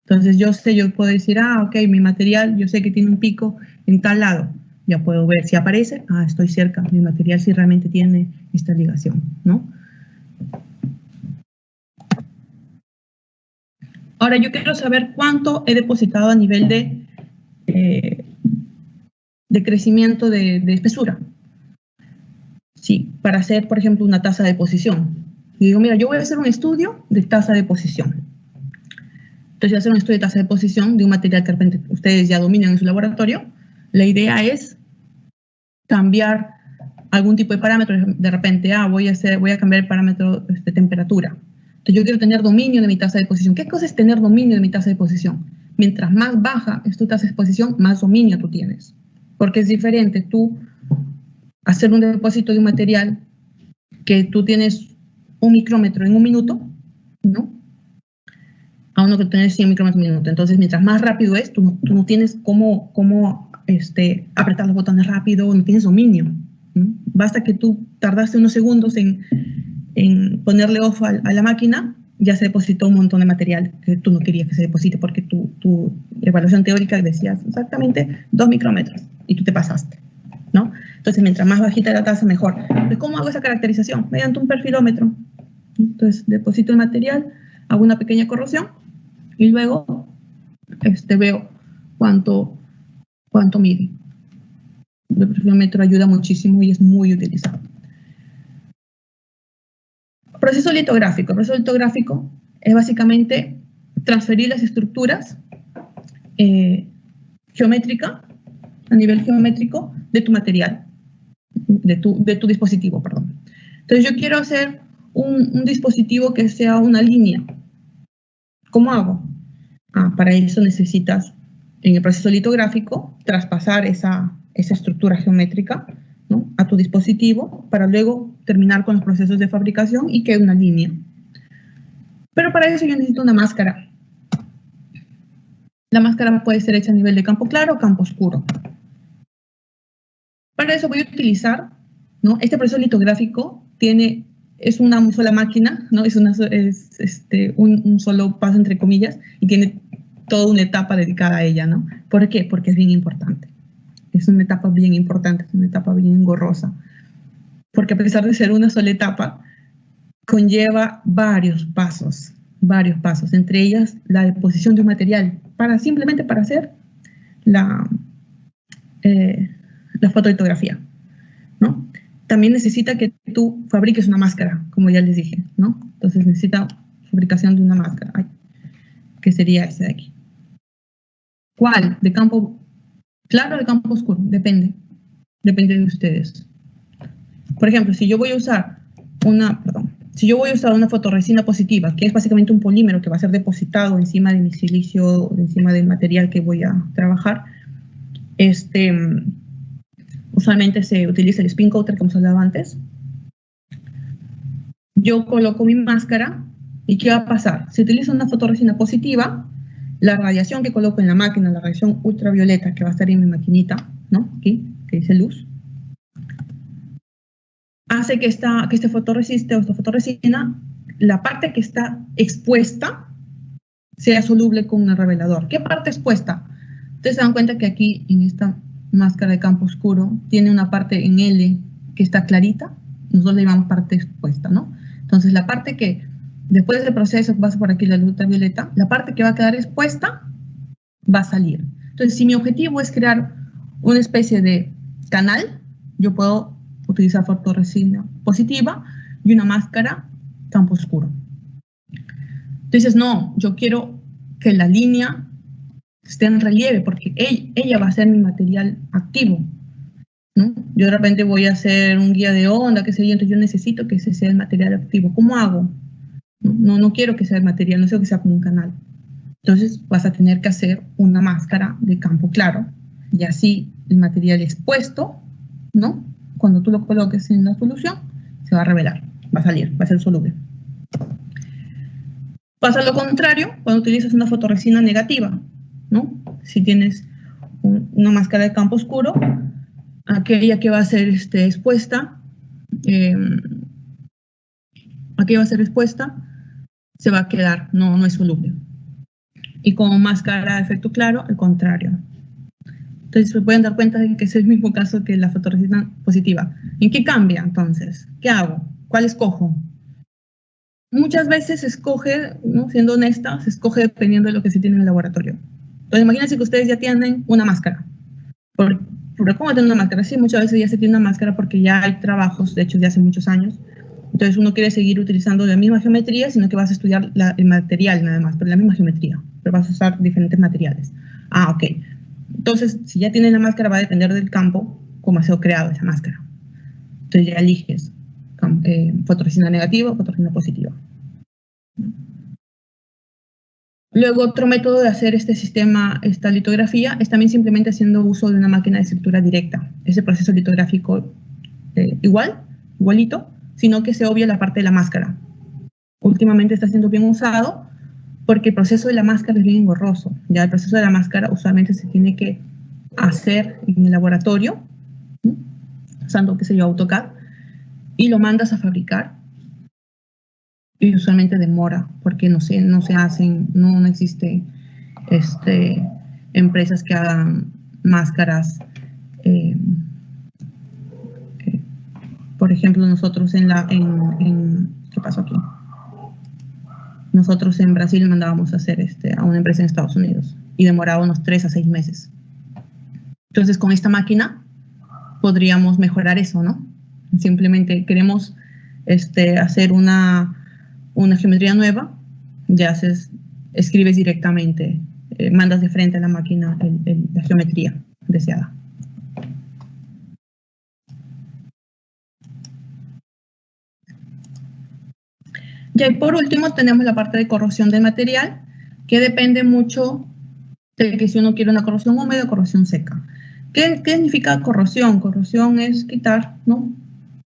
Entonces yo puedo decir, ok, mi material, yo sé que tiene un pico en tal lado. Ya puedo ver si aparece, estoy cerca, mi material si realmente tiene esta ligación, ¿no? Ahora yo quiero saber cuánto he depositado a nivel de crecimiento de espesura. Sí, para hacer, por ejemplo, una tasa de deposición. Y digo, mira, yo voy a hacer un estudio de tasa de deposición. Entonces, voy a hacer un estudio de tasa de deposición de un material que de repente ustedes ya dominan en su laboratorio. La idea es cambiar algún tipo de parámetro. De repente, voy a cambiar el parámetro de temperatura. Entonces, yo quiero tener dominio de mi tasa de deposición. ¿Qué cosa es tener dominio de mi tasa de deposición? Mientras más baja es tu tasa de deposición, más dominio tú tienes. porque es diferente tú hacer un depósito de un material que tú tienes 1 micrómetro en 1 minuto, ¿no? A uno que tienes 100 micrómetros en 1 minuto. Entonces, mientras más rápido es, tú no tienes cómo apretar los botones rápido, no tienes dominio, ¿no? Basta que tú tardaste unos segundos en ponerle off a la máquina, ya se depositó un montón de material que tú no querías que se deposite porque tu evaluación teórica decía exactamente 2 micrómetros y tú te pasaste, ¿no? Entonces, mientras más bajita la tasa, mejor. ¿Y cómo hago esa caracterización? Mediante un perfilómetro. Entonces, deposito el material, hago una pequeña corrosión y luego veo cuánto mide. El perfilómetro ayuda muchísimo y es muy utilizado. Proceso litográfico. El proceso litográfico es básicamente transferir las estructuras geométricas, a nivel geométrico, de tu material, de tu dispositivo, perdón. Entonces yo quiero hacer un dispositivo que sea una línea. ¿Cómo hago? Para eso necesitas, en el proceso litográfico, traspasar esa estructura geométrica, ¿no?, a tu dispositivo para luego terminar con los procesos de fabricación y quede una línea. Pero para eso yo necesito una máscara. La máscara puede ser hecha a nivel de campo claro o campo oscuro. Para eso voy a utilizar, ¿no?, este proceso litográfico es una sola máquina, ¿no? Es un solo paso entre comillas y tiene toda una etapa dedicada a ella, ¿no? ¿Por qué? Porque es bien importante. Es una etapa bien importante, es una etapa bien engorrosa. Porque a pesar de ser una sola etapa, conlleva varios pasos, entre ellas la deposición de un material, simplemente para hacer la fotolitografía, ¿no? También necesita que tú fabriques una máscara, como ya les dije, ¿no? Entonces necesita fabricación de una máscara, que sería esta de aquí. ¿Cuál? ¿De campo claro o de campo oscuro? Depende de ustedes. Por ejemplo, si yo voy a usar una fotorresina positiva, que es básicamente un polímero que va a ser depositado encima de mi silicio, encima del material que voy a trabajar, usualmente se utiliza el spin coater, como se hablaba antes. Yo coloco mi máscara y ¿qué va a pasar? Si utilizo una fotorresina positiva, la radiación que coloco en la máquina, la radiación ultravioleta que va a estar en mi maquinita, ¿no?, aquí, que dice luz, hace que este fotorresiste o esta fotorresina, la parte que está expuesta, sea soluble con un revelador. ¿Qué parte expuesta? Ustedes se dan cuenta que aquí, en esta máscara de campo oscuro, tiene una parte en L que está clarita. Nosotros le llamamos parte expuesta, ¿no? Entonces, la parte que, después del proceso que pasa por aquí la luz ultravioleta, la parte que va a quedar expuesta va a salir. Entonces, si mi objetivo es crear una especie de canal, yo puedo utilizar fotorresina positiva y una máscara campo oscuro. Entonces, no, yo quiero que la línea esté en relieve porque ella va a ser mi material activo, ¿no? Yo de repente voy a hacer un guía de onda, qué sé yo, entonces yo necesito que ese sea el material activo. ¿Cómo hago? No quiero que sea el material, no quiero que sea como un canal. Entonces vas a tener que hacer una máscara de campo claro y así el material expuesto, ¿no?, cuando tú lo coloques en la solución, se va a revelar, va a salir, va a ser soluble. Pasa lo contrario cuando utilizas una fotorresina negativa, ¿no? Si tienes una máscara de campo oscuro, aquella que va a ser expuesta, se va a quedar, no es soluble. Y como máscara de efecto claro, al contrario. Entonces se pueden dar cuenta de que es el mismo caso que la fotorresina positiva. ¿En qué cambia entonces? ¿Qué hago? ¿Cuál escojo? Muchas veces se escoge, ¿no?, siendo honesta, se escoge dependiendo de lo que se tiene en el laboratorio. Entonces imagínense que ustedes ya tienen una máscara. ¿Cómo tener una máscara? Sí, muchas veces ya se tiene una máscara porque ya hay trabajos, de hecho, de hace muchos años. Entonces uno quiere seguir utilizando la misma geometría, sino que vas a estudiar el material nada más, pero la misma geometría, pero vas a usar diferentes materiales. Ok. Entonces, si ya tienes la máscara, va a depender del campo, cómo ha sido creado esa máscara. Entonces ya eliges fotorresina negativa o fotorresina positiva. Luego, otro método de hacer esta litografía es también simplemente haciendo uso de una máquina de escritura directa. Ese proceso litográfico igualito, sino que se obvia la parte de la máscara. Últimamente está siendo bien usado porque el proceso de la máscara es bien engorroso. Ya el proceso de la máscara usualmente se tiene que hacer en el laboratorio, ¿no? Usando, qué sé yo, AutoCAD, y lo mandas a fabricar. Y usualmente demora porque no existe empresas que hagan máscaras. Por ejemplo, nosotros ¿qué pasó aquí? Nosotros en Brasil mandábamos a hacer a una empresa en Estados Unidos y demoraba unos 3 a 6 meses. Entonces, con esta máquina podríamos mejorar eso, ¿no? Simplemente queremos hacer una geometría nueva, ya escribes directamente, mandas de frente a la máquina la geometría deseada. Y por último tenemos la parte de corrosión del material, que depende mucho de que si uno quiere una corrosión húmeda o corrosión seca. ¿Qué significa corrosión? Corrosión es quitar, ¿no?,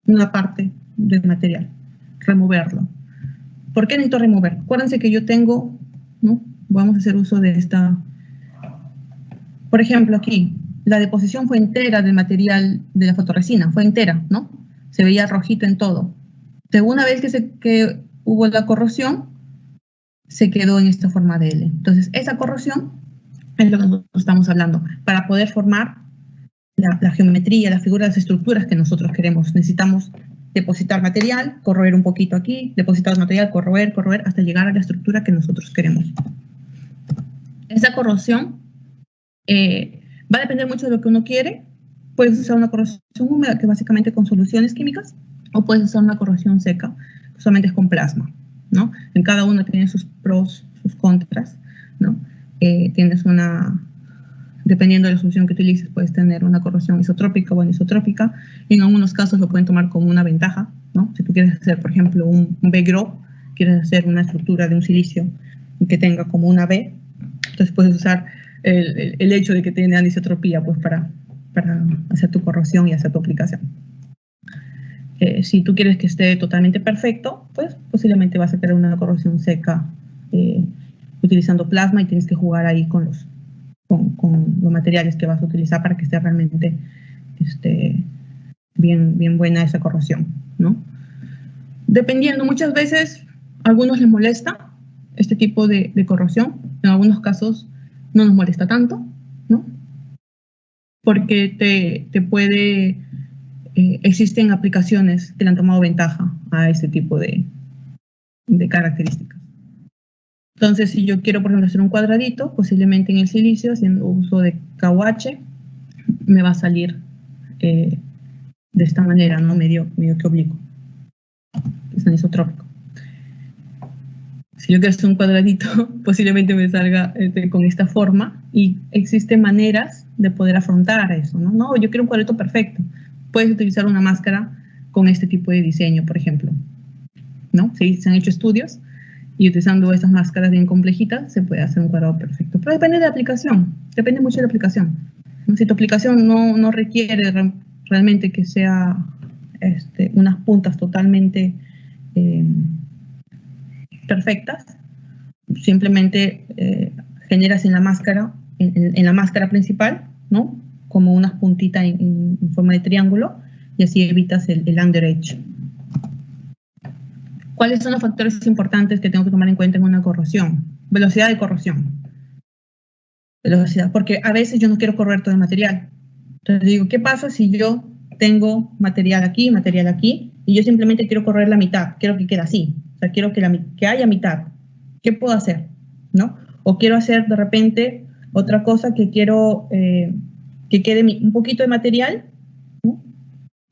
una parte del material, removerlo. ¿Por qué necesito remover? Acuérdense que yo tengo, ¿no?, vamos a hacer uso de esta. Por ejemplo, aquí, la deposición fue entera del material de la fotorresina, fue entera, ¿no? Se veía rojito en todo. Pero una vez que hubo la corrosión, se quedó en esta forma de L. Entonces, esa corrosión es lo que nosotros estamos hablando. Para poder formar la geometría, la figura, las estructuras que nosotros queremos, necesitamos depositar material, corroer un poquito aquí, depositar material, corroer, hasta llegar a la estructura que nosotros queremos. Esa corrosión va a depender mucho de lo que uno quiere. Puedes usar una corrosión húmeda, que básicamente con soluciones químicas, o puedes usar una corrosión seca, que solamente es con plasma, ¿no? En cada uno tiene sus pros, sus contras, ¿no? Dependiendo de la solución que utilices, puedes tener una corrosión isotrópica o anisotrópica. En algunos casos lo pueden tomar como una ventaja, ¿no? Si tú quieres hacer, por ejemplo, un B-Grow, quieres hacer una estructura de un silicio que tenga como una B, entonces puedes usar el hecho de que tiene anisotropía, pues, para hacer tu corrosión y hacer tu aplicación. Si tú quieres que esté totalmente perfecto, pues posiblemente vas a crear una corrosión seca utilizando plasma, y tienes que jugar ahí con los materiales que vas a utilizar para que esté realmente bien buena esa corrosión, ¿no? Dependiendo, muchas veces a algunos les molesta este tipo de corrosión, en algunos casos no nos molesta tanto, ¿no? Porque existen aplicaciones que le han tomado ventaja a este tipo de características. Entonces, si yo quiero, por ejemplo, hacer un cuadradito, posiblemente en el silicio, haciendo uso de KUH, me va a salir de esta manera, ¿no? Medio que oblicuo. Es anisotrópico. Si yo quiero hacer un cuadradito, posiblemente me salga con esta forma, y existen maneras de poder afrontar eso, ¿no? No, yo quiero un cuadrito perfecto. Puedes utilizar una máscara con este tipo de diseño, por ejemplo, ¿no? Sí, se han hecho estudios, y utilizando estas máscaras bien complejitas se puede hacer un cuadrado perfecto. Pero depende de la aplicación, depende mucho de la aplicación, ¿no? Si tu aplicación no requiere realmente que sea unas puntas totalmente perfectas, simplemente generas en la máscara, en la máscara principal, ¿no?, como unas puntitas en forma de triángulo, y así evitas el under edge. ¿Cuáles son los factores importantes que tengo que tomar en cuenta en una corrosión? Velocidad de corrosión. Velocidad, porque a veces yo no quiero correr todo el material. Entonces digo, ¿qué pasa si yo tengo material aquí, y yo simplemente quiero correr la mitad? Quiero que quede así. O sea, quiero que haya mitad. ¿Qué puedo hacer? ¿No? O quiero hacer de repente otra cosa, que quiero que quede un poquito de material, ¿no?,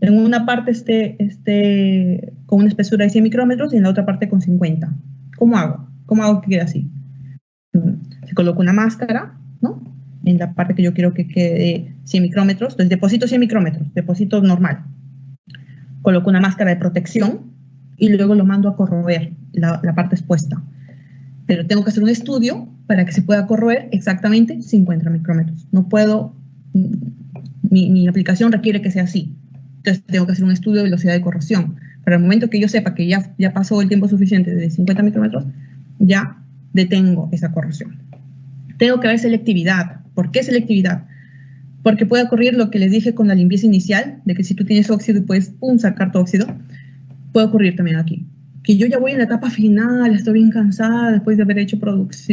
en una parte esté con una espesura de 100 micrómetros y en la otra parte con 50. ¿Cómo hago? ¿Cómo hago que quede así? Se coloca una máscara, ¿no?, en la parte que yo quiero que quede 100 micrómetros. Entonces deposito 100 micrómetros, deposito normal. Coloco una máscara de protección y luego lo mando a corroer la parte expuesta. pero tengo que hacer un estudio para que se pueda corroer exactamente 50 micrómetros. No puedo, mi aplicación requiere que sea así. Entonces tengo que hacer un estudio de velocidad de corrosión. Para el momento que yo sepa que ya pasó el tiempo suficiente de 50 micrómetros, ya detengo esa corrosión. Tengo que ver selectividad. ¿Por qué selectividad? Porque puede ocurrir lo que les dije con la limpieza inicial, de que si tú tienes óxido y puedes sacar tu óxido, puede ocurrir también aquí. Que yo ya voy en la etapa final, estoy bien cansada después de haber hecho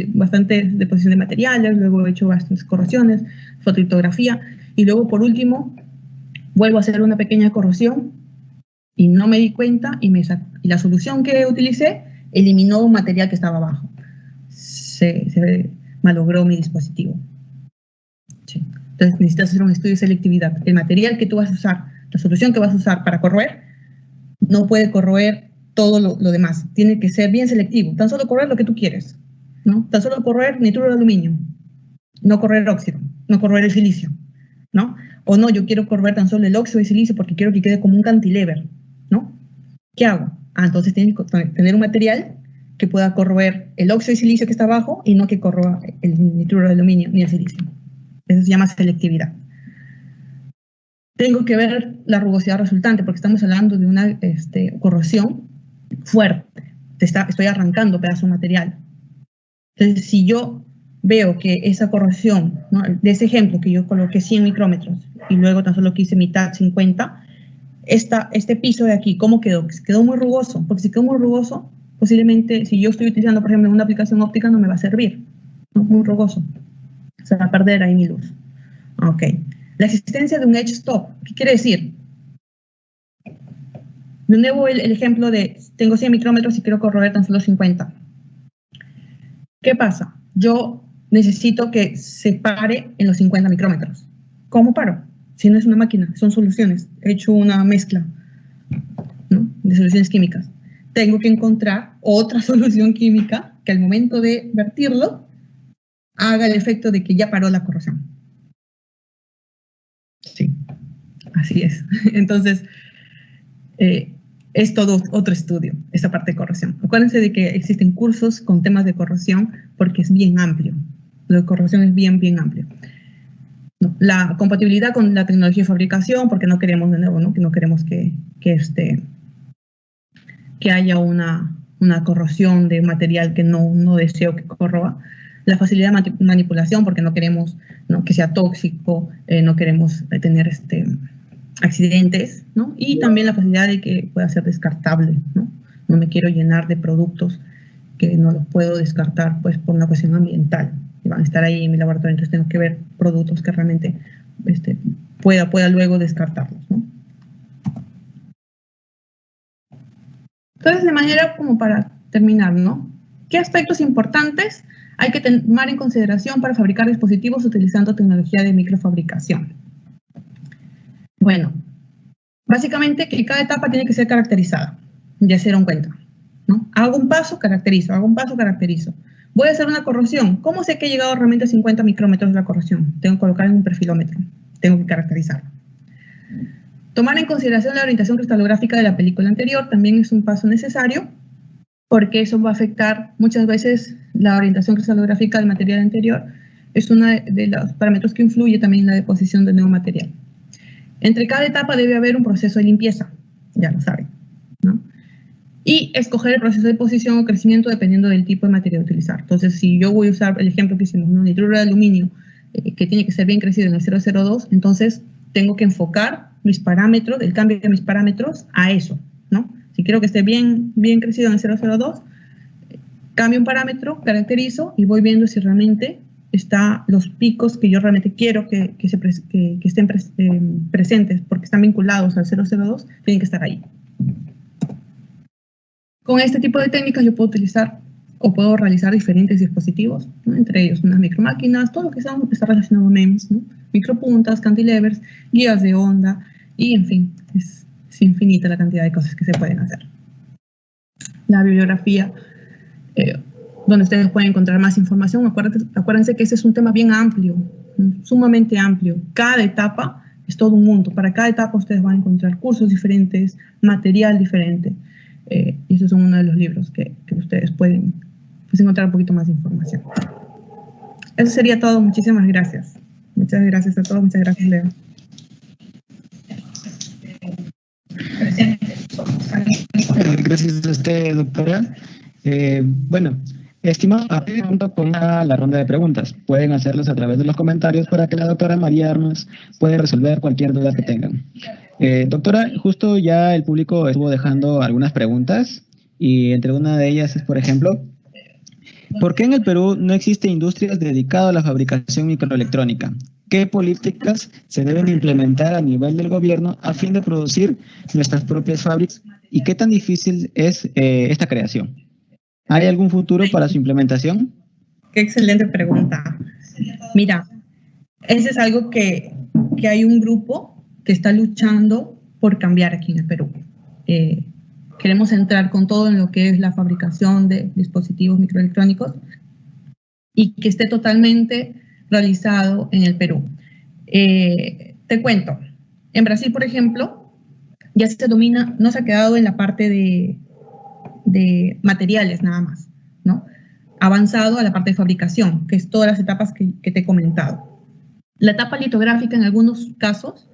bastante deposición de materiales, luego he hecho bastantes corrosiones, fotolitografía, y luego por último vuelvo a hacer una pequeña corrosión y no me di cuenta y la solución que utilicé eliminó un material que estaba abajo. Se malogró mi dispositivo. Sí. Entonces necesitas hacer un estudio de selectividad. El material que tú vas a usar, la solución que vas a usar para corroer, no puede corroer todo lo demás. Tiene que ser bien selectivo. Tan solo corroer lo que tú quieres, ¿no? Tan solo corroer nitruro de aluminio, no corroer óxido, no corroer el silicio, ¿no? O no, yo quiero corroer tan solo el óxido de silicio porque quiero que quede como un cantilever, ¿no? ¿Qué hago? Entonces tienes que tener un material que pueda corroer el óxido de silicio que está abajo y no que corroa el nitruro de aluminio ni el silicio. Eso se llama selectividad. Tengo que ver la rugosidad resultante porque estamos hablando de una corrosión fuerte. Estoy arrancando pedazo de material. Entonces, si yo veo que esa corrosión, ¿no?, de ese ejemplo que yo coloqué 100 micrómetros y luego tan solo quise mitad 50, este piso de aquí, ¿cómo quedó? Quedó muy rugoso, porque si quedó muy rugoso, posiblemente si yo estoy utilizando, por ejemplo, una aplicación óptica no me va a servir, ¿no? Muy rugoso. Se va a perder ahí mi luz. Ok. La existencia de un edge stop, ¿qué quiere decir? De nuevo el ejemplo de tengo 100 micrómetros y quiero corroer tan solo 50. ¿Qué pasa? Yo necesito que se pare en los 50 micrómetros. ¿Cómo paro? Si no es una máquina, son soluciones. He hecho una mezcla, ¿no?, de soluciones químicas. Tengo que encontrar otra solución química que al momento de vertirlo haga el efecto de que ya paró la corrosión. Sí, así es. Entonces, es todo otro estudio, esa parte de corrosión. Acuérdense de que existen cursos con temas de corrosión porque es bien amplio. Lo de corrosión es bien amplio. La compatibilidad con la tecnología de fabricación, porque no queremos, de nuevo, ¿no?, que no queremos que haya una corrosión de material que no deseo que corroa. La facilidad de manipulación, porque no queremos, ¿no?, que sea tóxico, no queremos tener accidentes, ¿no? Y también la facilidad de que pueda ser descartable, ¿no? No me quiero llenar de productos que no los puedo descartar, pues, por una cuestión ambiental. Y van a estar ahí en mi laboratorio, entonces tengo que ver productos que realmente pueda luego descartarlos, ¿no? Entonces, de manera como para terminar, ¿no?, ¿qué aspectos importantes hay que tomar en consideración para fabricar dispositivos utilizando tecnología de microfabricación? Bueno, básicamente que cada etapa tiene que ser caracterizada. Ya se dieron cuenta, ¿no? Hago un paso, caracterizo, hago un paso, caracterizo. Voy a hacer una corrosión. ¿Cómo sé que he llegado realmente a 50 micrómetros de la corrosión? Tengo que colocar en un perfilómetro. Tengo que caracterizarlo. Tomar en consideración la orientación cristalográfica de la película anterior también es un paso necesario, porque eso va a afectar muchas veces la orientación cristalográfica del material anterior. Es uno de los parámetros que influye también en la deposición del nuevo material. Entre cada etapa debe haber un proceso de limpieza, ya lo saben, ¿no? Y escoger el proceso de deposición o crecimiento dependiendo del tipo de material a utilizar. Entonces, si yo voy a usar el ejemplo que hicimos, ¿no?, nitruro de aluminio, que tiene que ser bien crecido en el 002, entonces tengo que enfocar mis parámetros, el cambio de mis parámetros a eso, ¿no? Si quiero que esté bien crecido en el 002, cambio un parámetro, caracterizo y voy viendo si realmente están los picos que yo realmente quiero que estén presentes, porque están vinculados al 002, tienen que estar ahí. Con este tipo de técnicas yo puedo utilizar o puedo realizar diferentes dispositivos, ¿no?, entre ellos unas micromáquinas, todo lo que está relacionado a MEMS, ¿no?, micropuntas, cantilevers, guías de onda y, en fin, es infinita la cantidad de cosas que se pueden hacer. La bibliografía, donde ustedes pueden encontrar más información. Acuérdense que ese es un tema bien amplio, sumamente amplio. Cada etapa es todo un mundo. Para cada etapa ustedes van a encontrar cursos diferentes, material diferente. Y esos son uno de los libros que ustedes pueden pues, encontrar un poquito más de información. Eso sería todo. Muchísimas gracias. Muchas gracias a todos. Muchas gracias, Leo. Gracias a usted, doctora. Bueno, estimado, junto con la ronda de preguntas. Pueden hacerlas a través de los comentarios para que la doctora María Armas pueda resolver cualquier duda que tengan. Doctora, justo ya el público estuvo dejando algunas preguntas y entre una de ellas es, por ejemplo, ¿por qué en el Perú no existe industrias dedicadas a la fabricación microelectrónica? ¿Qué políticas se deben implementar a nivel del gobierno a fin de producir nuestras propias fábricas? ¿Y qué tan difícil es esta creación? ¿Hay algún futuro para su implementación? Qué excelente pregunta. Mira, ese es algo que hay un grupo que está luchando por cambiar aquí en el Perú. Queremos entrar con todo en lo que es la fabricación de dispositivos microelectrónicos y que esté totalmente realizado en el Perú. Te cuento, en Brasil, por ejemplo, ya se domina, no se ha quedado en la parte de materiales nada más, ¿no? Avanzado a la parte de fabricación, que es todas las etapas que te he comentado. La etapa litográfica, en algunos casos,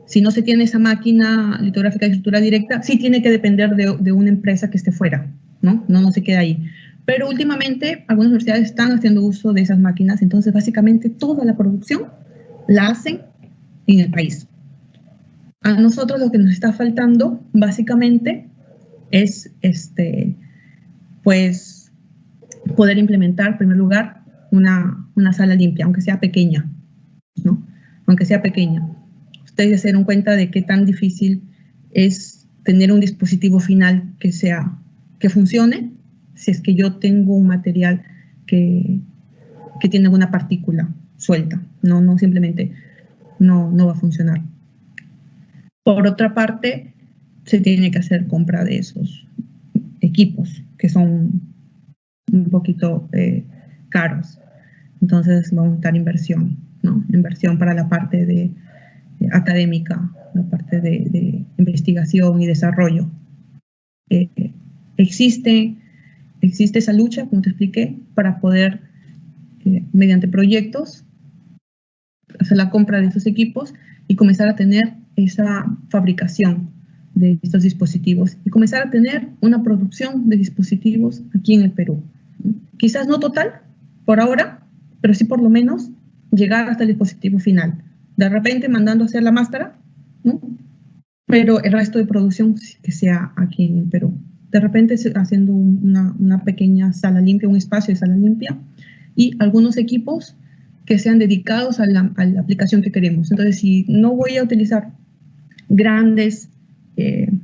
si no se tiene esa máquina litográfica de escritura directa, sí tiene que depender de una empresa que esté fuera, ¿no? No se queda ahí. Pero últimamente algunas universidades están haciendo uso de esas máquinas, entonces básicamente toda la producción la hacen en el país. A nosotros lo que nos está faltando básicamente es pues poder implementar en primer lugar una sala limpia, aunque sea pequeña, ¿no? Aunque sea pequeña. Ustedes se dieron cuenta de qué tan difícil es tener un dispositivo final que funcione si es que yo tengo un material que tiene alguna partícula suelta. No simplemente no va a funcionar. Por otra parte, se tiene que hacer compra de esos equipos que son un poquito caros. Entonces vamos a necesitar inversión, ¿no? Inversión para la parte de académica, la parte de investigación y desarrollo. Existe esa lucha, como te expliqué, para poder, mediante proyectos, hacer la compra de esos equipos y comenzar a tener esa fabricación de estos dispositivos y comenzar a tener una producción de dispositivos aquí en el Perú. Quizás no total, por ahora, pero sí por lo menos llegar hasta el dispositivo final. De repente mandando a hacer la máscara, ¿no? Pero el resto de producción que sea aquí en el Perú. De repente haciendo una pequeña sala limpia, un espacio de sala limpia y algunos equipos que sean dedicados a la aplicación que queremos. Entonces, si no voy a utilizar grandes,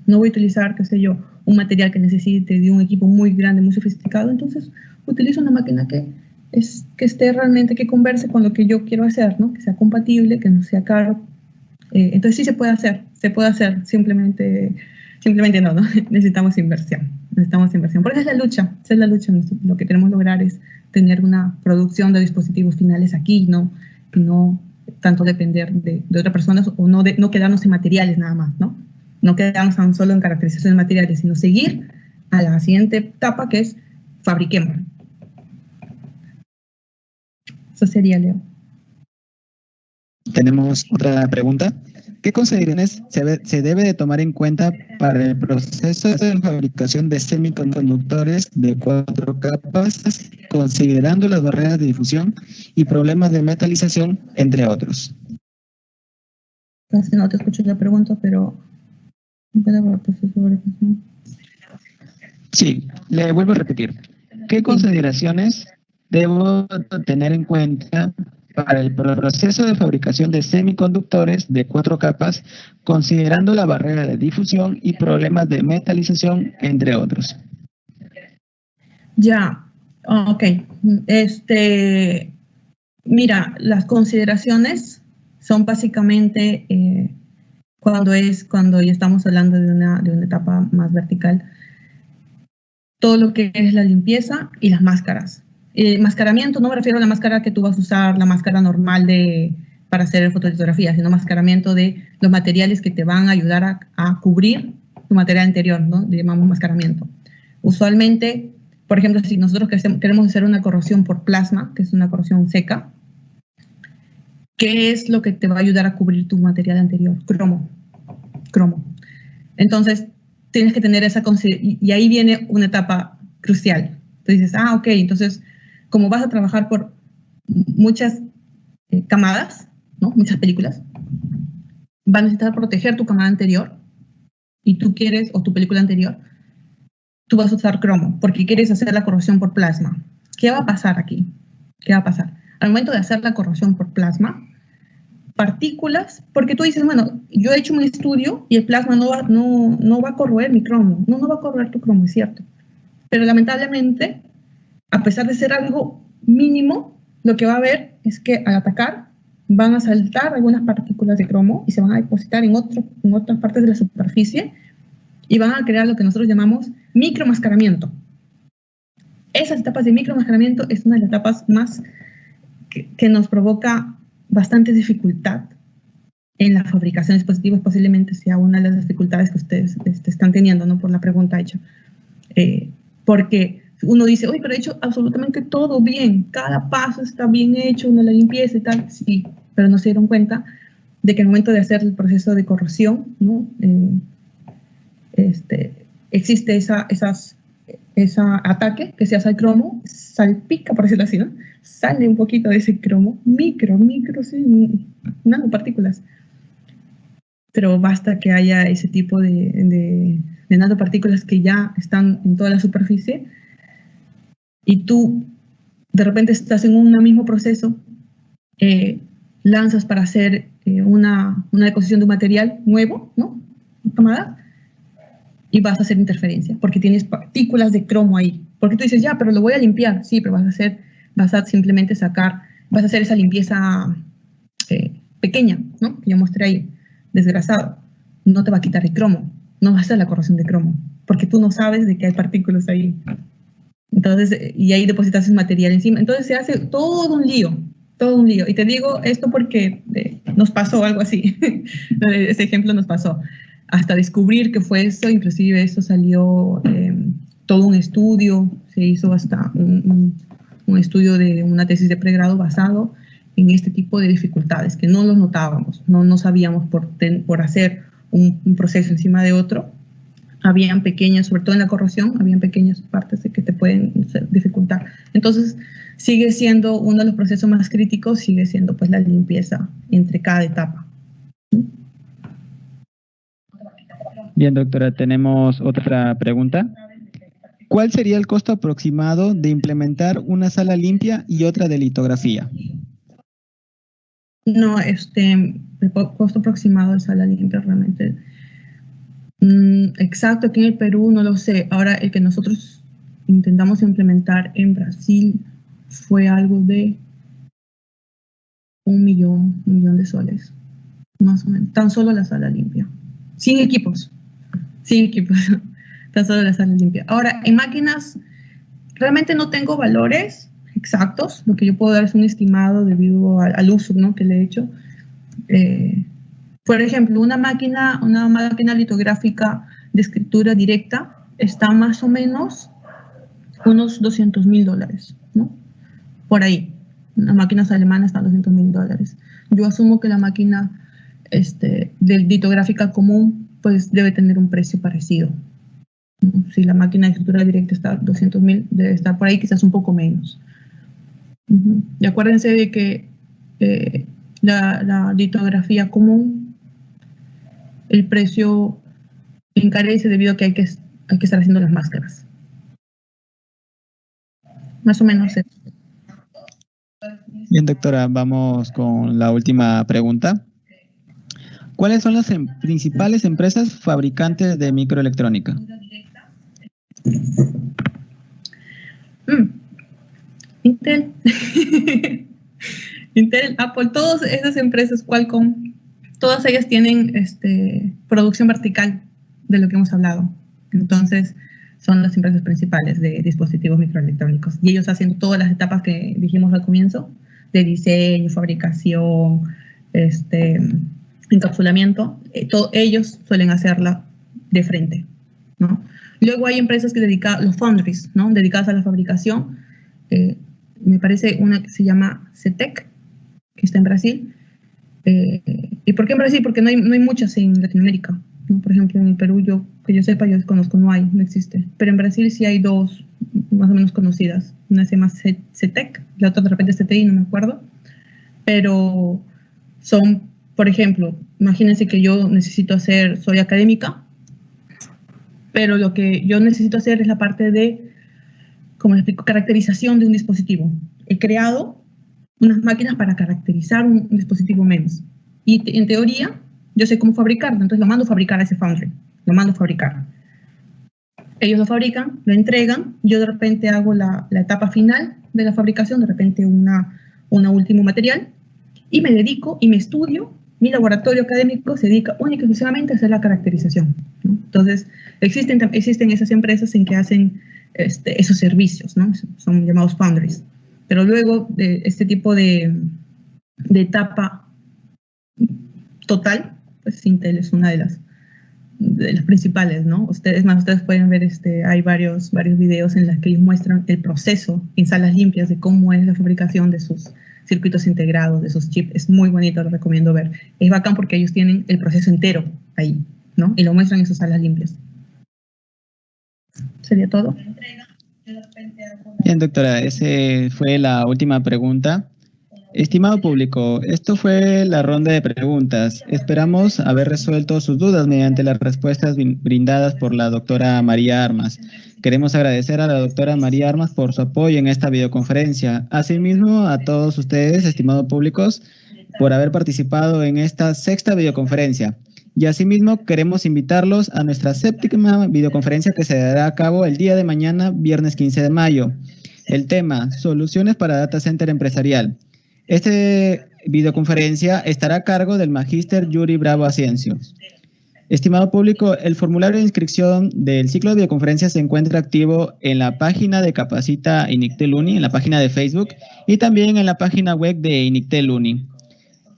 no voy a utilizar, qué sé yo, un material que necesite de un equipo muy grande, muy sofisticado, entonces utilizo una máquina que esté realmente, que converse con lo que yo quiero hacer, ¿no? Que sea compatible, que no sea caro. Entonces sí se puede hacer, simplemente no, necesitamos inversión. Porque esa es la lucha, lo que queremos lograr es tener una producción de dispositivos finales aquí, ¿no? Y no tanto depender de otras personas o no quedarnos en materiales nada más, ¿no? No quedarnos tan solo en caracterización de materiales, sino seguir a la siguiente etapa que es fabriquemos. Eso sería, Leo. Tenemos otra pregunta. ¿Qué consideraciones se debe de tomar en cuenta para el proceso de fabricación de semiconductores de 4 capas, considerando las barreras de difusión y problemas de metalización, entre otros? Casi no te escucho la pregunta, pero... Sí, le vuelvo a repetir. ¿Qué consideraciones debo tener en cuenta para el proceso de fabricación de semiconductores de 4 capas, considerando la barrera de difusión y problemas de metalización, entre otros? Ya, ok. Mira, las consideraciones son básicamente cuando ya estamos hablando de una etapa más vertical, todo lo que es la limpieza y las máscaras. Mascaramiento, no me refiero a la máscara que tú vas a usar, la máscara normal para hacer fotolitografía, sino mascaramiento de los materiales que te van a ayudar a cubrir tu material interior, ¿no? Le llamamos mascaramiento. Usualmente, por ejemplo, si nosotros queremos hacer una corrosión por plasma, que es una corrosión seca, ¿qué es lo que te va a ayudar a cubrir tu material anterior? Cromo. Entonces, tienes que tener esa consideración, y ahí viene una etapa crucial. Tú dices, ok, entonces, como vas a trabajar por muchas camadas, ¿no? Muchas películas, vas a necesitar proteger tu camada anterior, y tú quieres, o tu película anterior, tú vas a usar cromo, porque quieres hacer la corrosión por plasma. ¿Qué va a pasar aquí? ¿Qué va a pasar? Al momento de hacer la corrosión por plasma, partículas, porque tú dices, bueno, yo he hecho un estudio y el plasma no va a corroer mi cromo. No va a corroer tu cromo, es cierto. Pero lamentablemente, a pesar de ser algo mínimo, lo que va a haber es que al atacar van a saltar algunas partículas de cromo y se van a depositar en otras partes de la superficie y van a crear lo que nosotros llamamos micromascaramiento. Esas etapas de micromascaramiento es una de las etapas más que nos provoca bastante dificultad en la fabricación de dispositivos. Posiblemente sea una de las dificultades que ustedes están teniendo, ¿no? Por la pregunta hecha. Porque uno dice, oye, pero he hecho absolutamente todo bien, cada paso está bien hecho, una la limpieza y tal, sí, pero no se dieron cuenta de que al momento de hacer el proceso de corrosión, ¿no? Existe ese ataque que se hace al cromo, salpica, por decirlo así, ¿no? Sale un poquito de ese cromo, micro, sí, nanopartículas. Pero basta que haya ese tipo de nanopartículas que ya están en toda la superficie y tú de repente estás en un mismo proceso, lanzas para hacer una deposición de un material nuevo, ¿no? Camada, y vas a hacer interferencia, porque tienes partículas de cromo ahí. Porque tú dices, ya, pero lo voy a limpiar. Sí, pero vas a simplemente vas a hacer esa limpieza pequeña, ¿no? Que yo mostré ahí, desgrasado. No te va a quitar el cromo, no va a hacer la corrosión de cromo, porque tú no sabes de que hay partículas ahí. Entonces, y ahí depositas el material encima. Entonces se hace todo un lío. Y te digo esto porque nos pasó algo así. Ese ejemplo nos pasó. Hasta descubrir que fue eso, inclusive eso salió todo un estudio, se hizo hasta un estudio de una tesis de pregrado basado en este tipo de dificultades, que no los notábamos, no sabíamos por hacer un proceso encima de otro. Habían pequeñas, sobre todo en la corrosión, habían pequeñas partes de que te pueden dificultar. Entonces, sigue siendo uno de los procesos más críticos, sigue siendo pues la limpieza entre cada etapa. Bien, doctora, tenemos otra pregunta. ¿Cuál sería el costo aproximado de implementar una sala limpia y otra de litografía? No, el costo aproximado de sala limpia realmente exacto aquí en el Perú no lo sé. Ahora el que nosotros intentamos implementar en Brasil fue algo de un millón de soles, más o menos. Tan solo la sala limpia. Sin equipos. Tan solo la sala limpia. Ahora, en máquinas realmente no tengo valores exactos. Lo que yo puedo dar es un estimado debido al uso, ¿no? que le he hecho. Por ejemplo, una máquina litográfica de escritura directa está más o menos unos $200,000, ¿no? Por ahí. Las máquinas alemanas están $200,000. Yo asumo que la máquina de litográfica común pues debe tener un precio parecido. ¿No? Si la máquina de escritura directa está $200,000, debe estar por ahí, quizás un poco menos. Y acuérdense de que la litografía común, el precio encarece debido a que hay que estar haciendo las máscaras. Más o menos eso. Bien, doctora, vamos con la última pregunta. ¿Cuáles son las principales empresas fabricantes de microelectrónica? Intel, Intel, Apple, todas esas empresas, Qualcomm, todas ellas tienen producción vertical de lo que hemos hablado. Entonces, son las empresas principales de dispositivos microelectrónicos. Y ellos hacen todas las etapas que dijimos al comienzo, de diseño, fabricación, encapsulamiento. Ellos suelen hacerla de frente, ¿no? Luego hay empresas que dedican, los foundries, ¿no? Dedicadas a la fabricación. Me parece una que se llama CETEC, que está en Brasil. ¿Y por qué en Brasil? Porque no hay muchas en Latinoamérica, ¿no? Por ejemplo, en el Perú, que yo sepa, yo desconozco, no existe. Pero en Brasil sí hay dos más o menos conocidas. Una se llama CETEC, la otra de repente CTI, no me acuerdo. Pero son, por ejemplo, imagínense que yo soy académica, pero lo que yo necesito hacer es la parte de, como les explico, caracterización de un dispositivo. He creado unas máquinas para caracterizar un dispositivo MEMS. Y en teoría, yo sé cómo fabricarlo, entonces lo mando a fabricar a ese foundry. Lo mando a fabricar. Ellos lo fabrican, lo entregan, yo de repente hago la etapa final de la fabricación, de repente una último material, y me dedico y me estudio. Mi laboratorio académico se dedica única y exclusivamente a hacer la caracterización, ¿no? Entonces, existen esas empresas en que hacen esos servicios, ¿no? Son llamados foundries. Pero luego de este tipo de etapa total, pues Intel es una de las principales, ¿no? Ustedes pueden ver, hay varios videos en los que ellos muestran el proceso en salas limpias de cómo es la fabricación de sus circuitos integrados, de sus chips. Es muy bonito, lo recomiendo ver. Es bacán porque ellos tienen el proceso entero ahí, ¿no? Y lo muestran en sus salas limpias. ¿Sería todo? Bien, doctora, esa fue la última pregunta. Estimado público, esto fue la ronda de preguntas. Esperamos haber resuelto sus dudas mediante las respuestas brindadas por la doctora María Armas. Queremos agradecer a la doctora María Armas por su apoyo en esta videoconferencia. Asimismo, a todos ustedes, estimados públicos, por haber participado en esta sexta videoconferencia. Y asimismo, queremos invitarlos a nuestra séptima videoconferencia que se dará a cabo el día de mañana, viernes 15 de mayo. El tema, soluciones para data center empresarial. Esta videoconferencia estará a cargo del magíster Yuri Bravo Asensio. Estimado público, el formulario de inscripción del ciclo de videoconferencias se encuentra activo en la página de Capacita Inictel Uni, en la página de Facebook y también en la página web de Inictel Uni.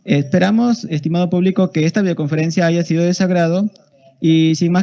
Esperamos, estimado público, que esta videoconferencia haya sido de su agrado y sin más que